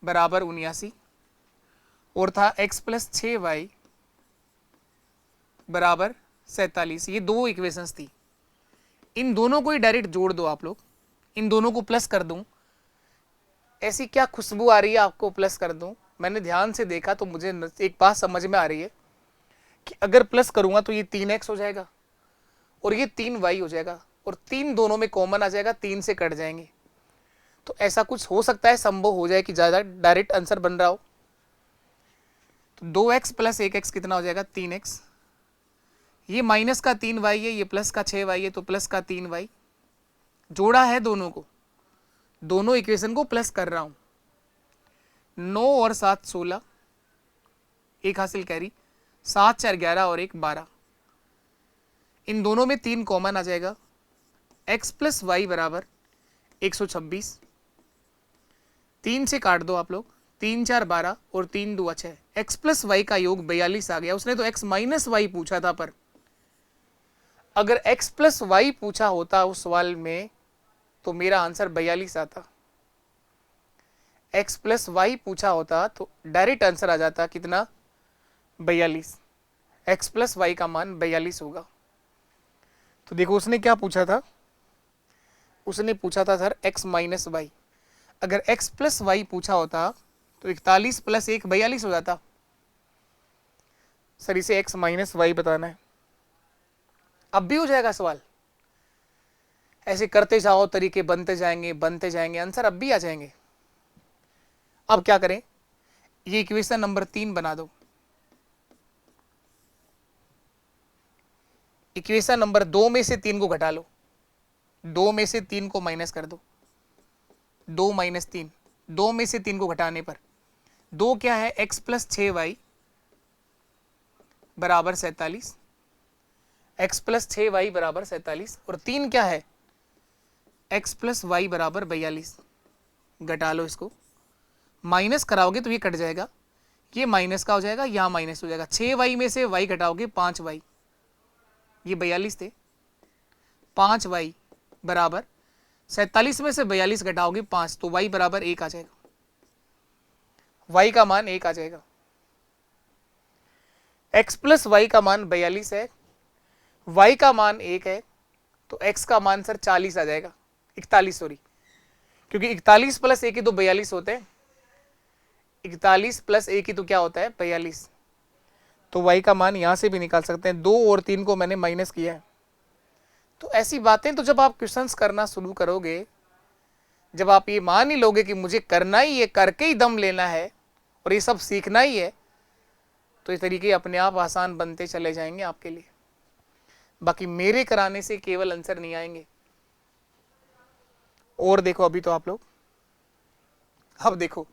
बराबर 79, और था x प्लस 6y बराबर 47। ये दो इक्वेशंस थी। इन दोनों को ही डायरेक्ट जोड़ दो आप लोग, इन दोनों को प्लस कर दूं। ऐसी क्या खुशबू आ रही है आपको प्लस कर दूं? मैंने ध्यान से देखा तो मुझे एक बात समझ में आ रही है कि अगर प्लस करूंगा तो ये 3x हो जाएगा और ये 3y हो जाएगा, और 3 दोनों में कॉमन आ जाएगा, 3 से कट जाएंगे। तो ऐसा कुछ हो सकता है, संभव हो जाए कि ज़्यादा डायरेक्ट आंसर बन रहा हो। तो 2x प्लस 1x कितना हो जाएगा? 3x। ये माइनस का 3y है, ये प्लस का 6y है, तो प्लस का 3y। जोड़ा है दोनों को, दोनों इक्वेशन को प्लस कर रहा हूं। 9 और 7 16, एक हासिल कैरी, 7 4 11 और 1 12। इन दोनों में 3 कॉमन आ जाएगा, x प्लस वाई बराबर 126। 3 से काट दो आप लोग, 3 4 12 और 3 2 6। x प्लस वाई का योग 42 आ गया। उसने तो x माइनस वाई पूछा था, पर अगर x प्लस वाई पूछा होता उस सवाल में तो मेरा आंसर 42 आता। x प्लस वाई पूछा होता तो डायरेक्ट आंसर आ जाता कितना? 42। x प्लस वाई का मान 42 होगा। तो देखो उसने क्या पूछा था, उसने पूछा था सर x माइनस वाई। अगर x प्लस वाई पूछा होता तो 41 प्लस 1 42 हो जाता। सर इसे x माइनस वाई बताना है, अब भी हो जाएगा सवाल। ऐसे करते जाओ, तरीके बनते जाएंगे, आंसर अब भी आ जाएंगे। अब क्या करें, ये इक्वेशन नंबर 3 बना दो। इक्वेशन नंबर 2 में से 3 को घटा लो, 2 में से 3 को माइनस कर दो। 2 माइनस 3, 2 में से 3 को घटाने पर 2 क्या है? x प्लस 6y बराबर 47। x प्लस 6y बराबर 47, और 3 क्या है? x प्लस वाई बराबर 42। घटा लो इसको, माइनस कराओगे तो ये कट जाएगा, ये माइनस का हो जाएगा, यहाँ माइनस हो जाएगा। 6y में से y घटाओगे 5y, ये 42 थे, 5y बराबर 47 में से 42 घटाओगे 5, तो y बराबर 1 आ जाएगा। y का मान 1 आ जाएगा। x प्लस वाई का मान 42 है, y का मान 1 है, तो x का मान सर 40 आ जाएगा, 41 सॉरी, क्योंकि 41 प्लस 1 ही तो 42 होते हैं। 41 प्लस 1 ही तो क्या होता है? 42। तो y का मान यहां से भी निकाल सकते हैं। 2 और 3 को मैंने माइनस किया है। तो ऐसी बातें तो जब आप क्वेश्चंस करना शुरू करोगे, जब आप ये मान ही लोगे कि मुझे करना ही है, करके ही दम लेना है और ये सब सीखना ही है, तो इस तरीके अपने आप आसान बनते चले जाएंगे आपके लिए। बाकी मेरे कराने से केवल आंसर नहीं आएंगे। और देखो अभी तो आप लोग, अब देखो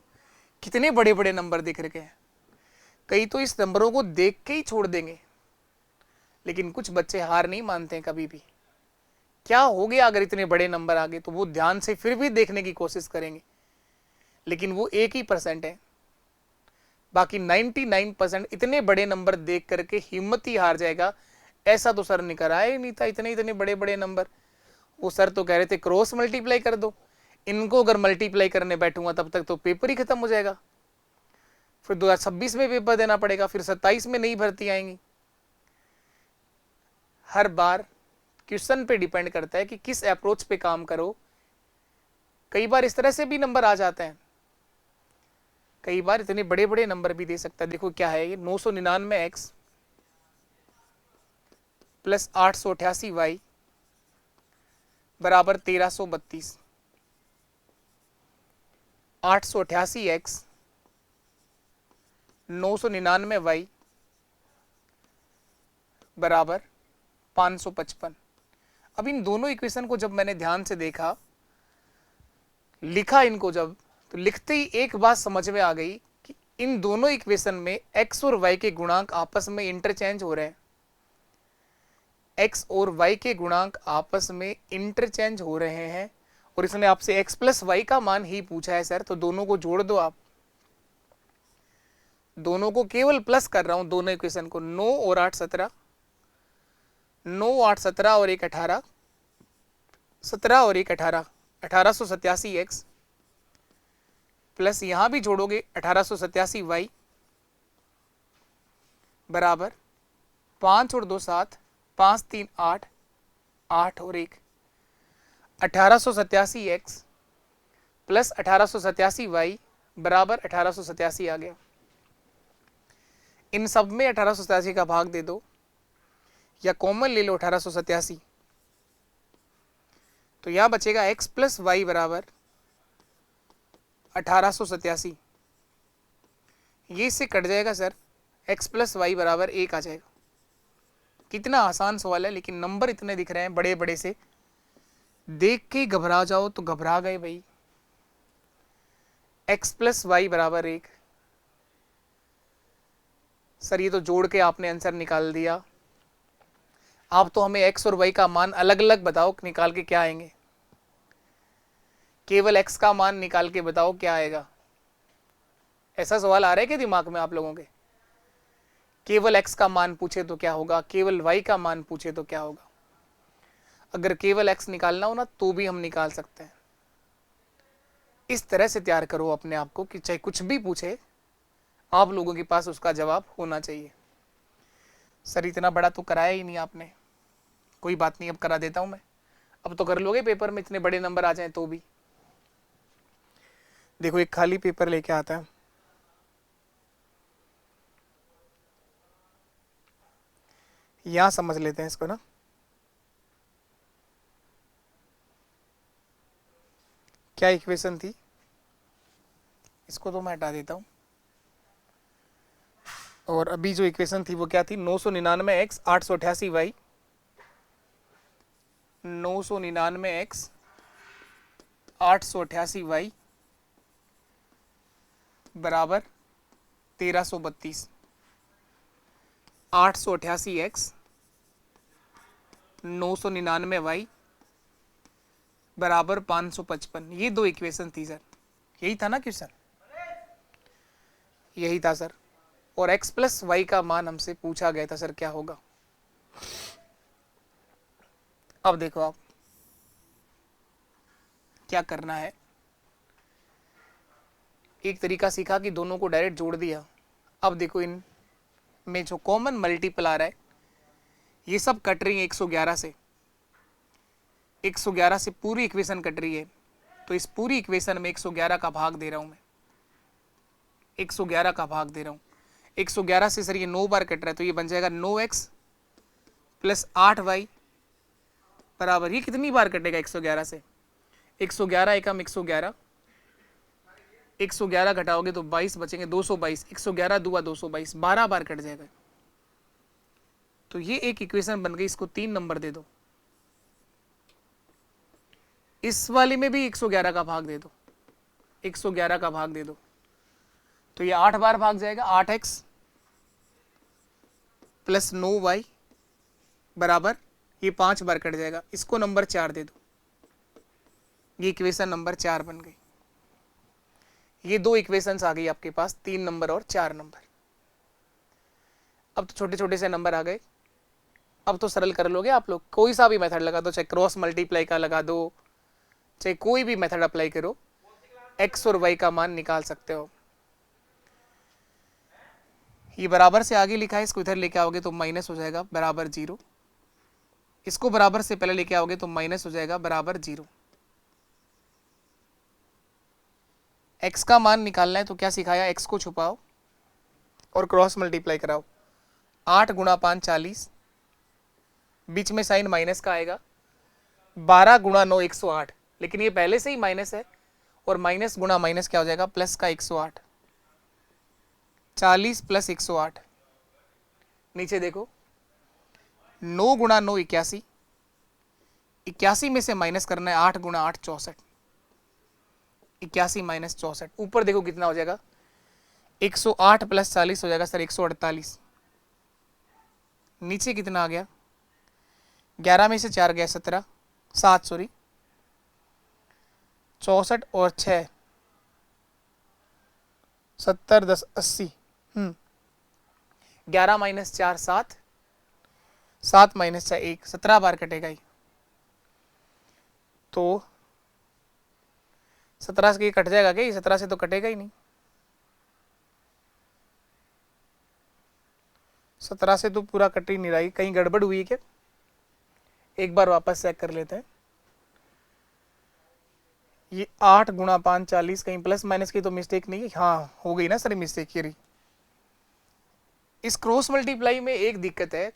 कितने बड़े बड़े नंबर दिख रखे हैं। कई तो इस नंबरों को देख के ही छोड़ देंगे, लेकिन कुछ बच्चे हार नहीं मानते हैं कभी भी। क्या हो गया अगर इतने बड़े नंबर आ गए, तो वो ध्यान से फिर भी देखने की कोशिश करेंगे, लेकिन वो 1% है। बाकी 99% इतने बड़े नंबर देख करके हिम्मत ही हार जाएगा, ऐसा तो सर नहीं करा ही नहीं था इतने इतने बड़े बड़े नंबर। वो सर तो कह रहे थे क्रॉस मल्टीप्लाई कर दो, इनको अगर मल्टीप्लाई करने बैठूंगा तब तक तो पेपर ही खत्म हो जाएगा, फिर 2026 में पेपर देना पड़ेगा, फिर 27 में नई भर्ती आएंगी। हर बार क्वेश्चन पे डिपेंड करता है कि किस अप्रोच पे काम करो। कई बार इस तरह से भी नंबर आ जाते हैं, कई बार इतने बड़े बड़े नंबर भी दे सकता है। देखो क्या है ये, 999x प्लस 888y बराबर 1332। 888x 999y बराबर 555। अब इन दोनों इक्वेशन को जब मैंने ध्यान से देखा, लिखा इनको जब, तो लिखते ही एक बात समझ में आ गई कि इन दोनों इक्वेशन में x और y के गुणांक आपस में इंटरचेंज हो रहे हैं। x और y के गुणांक आपस में इंटरचेंज हो रहे हैं और इसने आपसे x प्लस वाई का मान ही पूछा है सर, तो दोनों को जोड़ दो आप। दोनों को केवल प्लस कर रहा हूं, दोनों इक्वेशन को। 9 और 8 17, 9 8 17 और 1 18, 17 और 1 18, 1887 x प्लस यहां भी जोड़ोगे 1887 y बराबर 5 और 2 7, 5 3 8, 8 और 1, 1887 x प्लस 1887 y बराबर 1887 आ गया। इन सब में 1887 का भाग दे दो या कॉमन ले लो 1887, तो यहां बचेगा x प्लस वाई बराबर 1887। ये इससे कट जाएगा सर, x प्लस वाई बराबर 1 आ जाएगा। कितना आसान सवाल है, लेकिन नंबर इतने दिख रहे हैं बड़े बड़े से, देख के घबरा जाओ तो घबरा गए भाई। x प्लस वाई बराबर 1, सर ये तो जोड़ के आपने आंसर निकाल दिया। आप तो हमें x और y का मान अलग अलग बताओ, निकाल के क्या आएंगे। केवल x का मान निकाल के बताओ क्या आएगा। ऐसा सवाल आ रहा है क्या दिमाग में आप लोगों के? केवल x का मान पूछे तो क्या होगा, केवल y का मान पूछे तो क्या होगा। अगर केवल x निकालना हो ना तो भी हम निकाल सकते हैं। इस तरह से तैयार करो अपने आप को कि चाहे कुछ भी पूछे, आप लोगों के पास उसका जवाब होना चाहिए। सर इतना बड़ा तो कराया ही नहीं आपने, कोई बात नहीं, अब करा देता हूं मैं। अब तो कर लोगे पेपर में, इतने बड़े नंबर आ जाएं तो भी। देखो एक खाली पेपर लेके आता है, यहां समझ लेते हैं इसको ना। क्या इक्वेशन थी, इसको तो मैं हटा देता हूं। और अभी जो इक्वेशन थी वो क्या थी, 999 x 888 y, 999 x 888 y बराबर 1332। 888 x 999 y बराबर 555। ये दो इक्वेशन थी सर, यही था ना क्वेश्चन? यही था सर। और x प्लस वाई का मान हमसे पूछा गया था सर क्या होगा। अब देखो आप क्या करना है। एक तरीका सीखा कि दोनों को डायरेक्ट जोड़ दिया। अब देखो इन में जो कॉमन मल्टीपल आ रहा है, ये सब कट रही है 111 से। 111 से पूरी इक्वेशन कट रही है, तो इस पूरी इक्वेशन में 111 का भाग दे रहा हूं मैं। 111 का भाग दे रहा हूं। 111 से सर ये 9 बार कट रहा है, तो ये बन जाएगा 9x प्लस 8y बराबर, ये कितनी बार कटेगा 111 से? 111 एकम 111, 111 घटाओगे तो 22 बचेंगे, 222। 111 दुआ 222, 12 बार कट जाएगा। तो ये एक इक्वेशन बन गई, इसको 3 नंबर दे दो। इस वाली में भी 111 का भाग दे दो, 111 का भाग दे दो, तो ये 8 बार भाग जाएगा। 8x प्लस 9y बराबर, ये 5 बार कट जाएगा, इसको नंबर 4 दे दो। ये इक्वेशन नंबर 4 बन गई। ये दो इक्वेशंस आ गई आपके पास, 3 नंबर और 4 नंबर। अब तो छोटे छोटे से नंबर आ गए, अब तो सरल कर लोगे आप लोग। कोई सा भी मेथड लगा दो, चाहे क्रॉस मल्टीप्लाई का लगा दो, चाहे कोई भी मेथड अप्लाई करो, x और y का मान निकाल सकते हो। ये बराबर से आगे लिखा है, इसको इधर लेके आओगे तो माइनस हो जाएगा बराबर 0। इसको बराबर से पहले लेके आओगे तो माइनस हो जाएगा बराबर 0। x का मान निकालना है तो क्या सिखाया, x को छुपाओ और क्रॉस मल्टीप्लाई कराओ। 8 गुणा 5 40, बीच में साइन माइनस का आएगा। 12 गुणा 9 108, लेकिन ये पहले से ही माइनस है, और माइनस गुणा माइनस क्या हो जाएगा, प्लस का 108। 40 प्लस 108, नीचे देखो 9 गुणा 9 81, 81 में से माइनस करना है 8 गुणा 8 64, 81 माइनस 64, ऊपर देखो कितना हो जाएगा 108 प्लस 40 हो जाएगा सर 148, नीचे कितना आ गया 11 में से 4 गया 17, 7 सॉरी 64 और 6 70 10 80, 11 माइनस 4 7, 7 माइनस 6 1, 17 बार कटेगा ही, तो 17 से कट जाएगा क्या, 17 से तो कटेगा ही नहीं, 17 से तो पूरा कट ही नहीं रहा, कहीं गड़बड़ हुई है क्या, एक बार वापस चेक कर लेते हैं। ये 8 गुणा 5 40, कहीं प्लस माइनस की तो मिस्टेक नहीं है, हाँ हो गई ना सर मिस्टेक, ये रही। इस क्रॉस मल्टीप्लाई में एक दिक्कत है,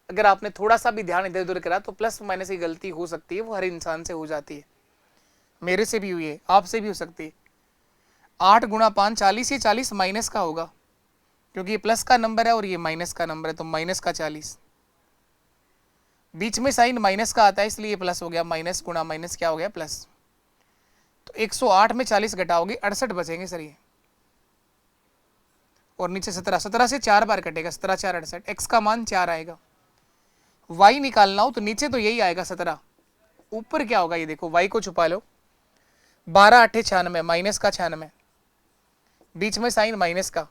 अगर आपने थोड़ा सा भी ध्यान इधर उधर करा तो प्लस माइनस की गलती हो सकती है, वो हर इंसान से हो जाती है, मेरे से भी हुई है, आपसे भी हो सकती है। 8 गुणा 5 40, ये 40 माइनस का होगा, क्योंकि ये प्लस का नंबर है और ये माइनस का नंबर है, तो माइनस का 40, बीच में साइन माइनस का आता है इसलिए ये प्लस हो गया, माइनस गुणा माइनस क्या हो गया प्लस, तो 108 में 40 घटाओगे 68 बचेंगे सर ये, और नीचे 17, 17 से 4 बार कटेगा, 17 4 68, एक्स का मान 4 आएगा। वाई निकालना हो तो नीचे तो यही आएगा 17, ऊपर क्या होगा ये देखो, वाई को छुपा लो, 12 8 96 माइनस का 96, बीच में साइन माइनस का,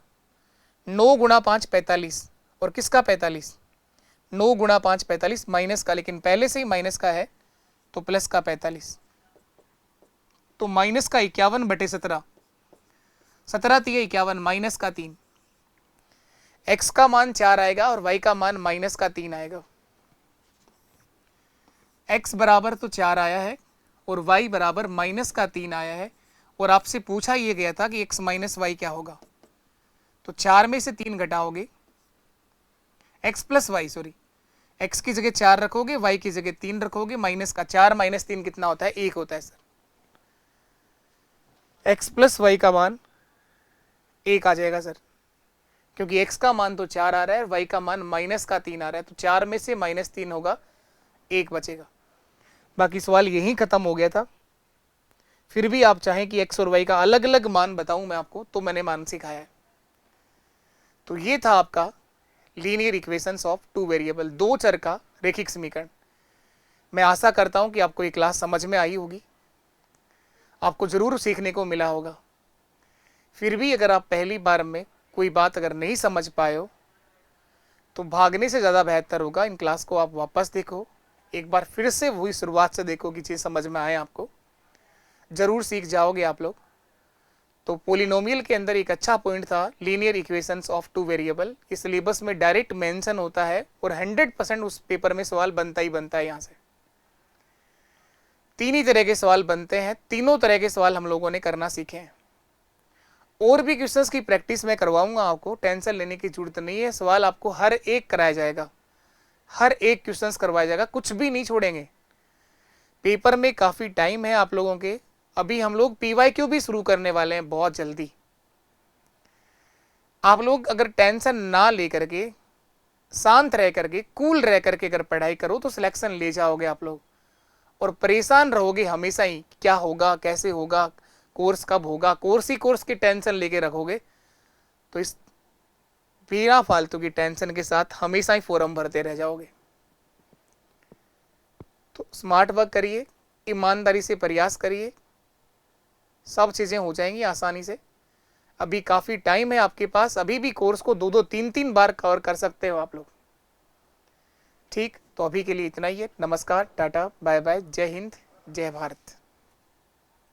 9 गुणा 5 45, और किसका 45, 9 गुणा 5 45 माइनस का, लेकिन पहले से ही माइनस का है तो प्लस का 45, तो माइनस का 51 बटे 17, 17 3 51 माइनस का 3, एक्स का मान 4 आएगा और वाई का मान माइनस का 3 आएगा। एक्स बराबर तो 4 आया है और वाई बराबर माइनस का 3 आया है, और आपसे पूछा ये गया था कि एक्स माइनस वाई क्या होगा, तो 4 में से 3 घटाओगे, X plus Y sorry, X की जगह 4 रखोगे, वाई की जगह 3 रखोगे, माइनस का 4 माइनस 3 कितना होता है 1 होता है सर, एक्स प्लस वाई का मान 1 आ जाएगा सर, क्योंकि एक्स का मान तो 4 आ रहा है, वाई का मान माइनस का 3 आ रहा है, तो 4 में से माइनस 3 होगा, 1 बचेगा। बाकी सवाल यहीं खत्म हो गया था। फिर भी आप चाहें कि एक्स और वाई का अलग अलग मान बताऊं मैं आपको, तो मैंने मान सिखाया है। तो ये था आपका लीनियर इक्वेशंस ऑफ 2 वेरिएबल, 2 चर का रेखिक समीकरण। मैं आशा करता हूं कि आपको ये क्लास समझ में आई होगी, आपको जरूर सीखने को मिला होगा। फिर भी अगर आप पहली बार में कोई बात अगर नहीं समझ पाए हो तो भागने से ज़्यादा बेहतर होगा इन क्लास को आप वापस देखो, एक बार फिर से वही शुरुआत से देखो कि चीज़ समझ में आए, आपको जरूर सीख जाओगे आप लोग। तो पोलिनोमियल के अंदर एक अच्छा पॉइंट था लीनियर इक्वेशंस ऑफ 2 वेरिएबल, इस सिलेबस में डायरेक्ट मेंशन होता है और 100% उस पेपर में सवाल बनता ही बनता है। यहाँ से 3 ही तरह के सवाल बनते हैं, तीनों तरह के सवाल हम लोगों ने करना सीखे हैं। और भी क्वेश्चंस की प्रैक्टिस मैं करवाऊंगा आपको, टेंशन लेने की जरूरत नहीं है, सवाल आपको हर एक कराया जाएगा, हर एक क्वेश्चंस करवाया जाएगा, कुछ भी नहीं छोड़ेंगे। पेपर में काफ़ी टाइम है आप लोगों के, अभी हम लोग PYQ भी शुरू करने वाले हैं बहुत जल्दी। आप लोग अगर टेंशन ना लेकर के, शांत रह करके, कूल रह करके अगर पढ़ाई करो तो सिलेक्शन ले जाओगे आप लोग, और परेशान रहोगे हमेशा ही क्या होगा कैसे होगा, कोर्स कब होगा, कोर्स ही कोर्स की टेंशन लेके रखोगे तो इस बिना फालतू की टेंशन के साथ हमेशा ही फॉर्म भरते रह जाओगे। तो स्मार्ट वर्क करिए, ईमानदारी से प्रयास करिए, सब चीज़ें हो जाएंगी आसानी से। अभी काफ़ी टाइम है आपके पास, अभी भी कोर्स को 2-2 3-3 बार कवर कर सकते हो आप लोग। ठीक, तो अभी के लिए इतना ही है। नमस्कार, टाटा, बाय बाय, जय हिंद, जय भारत।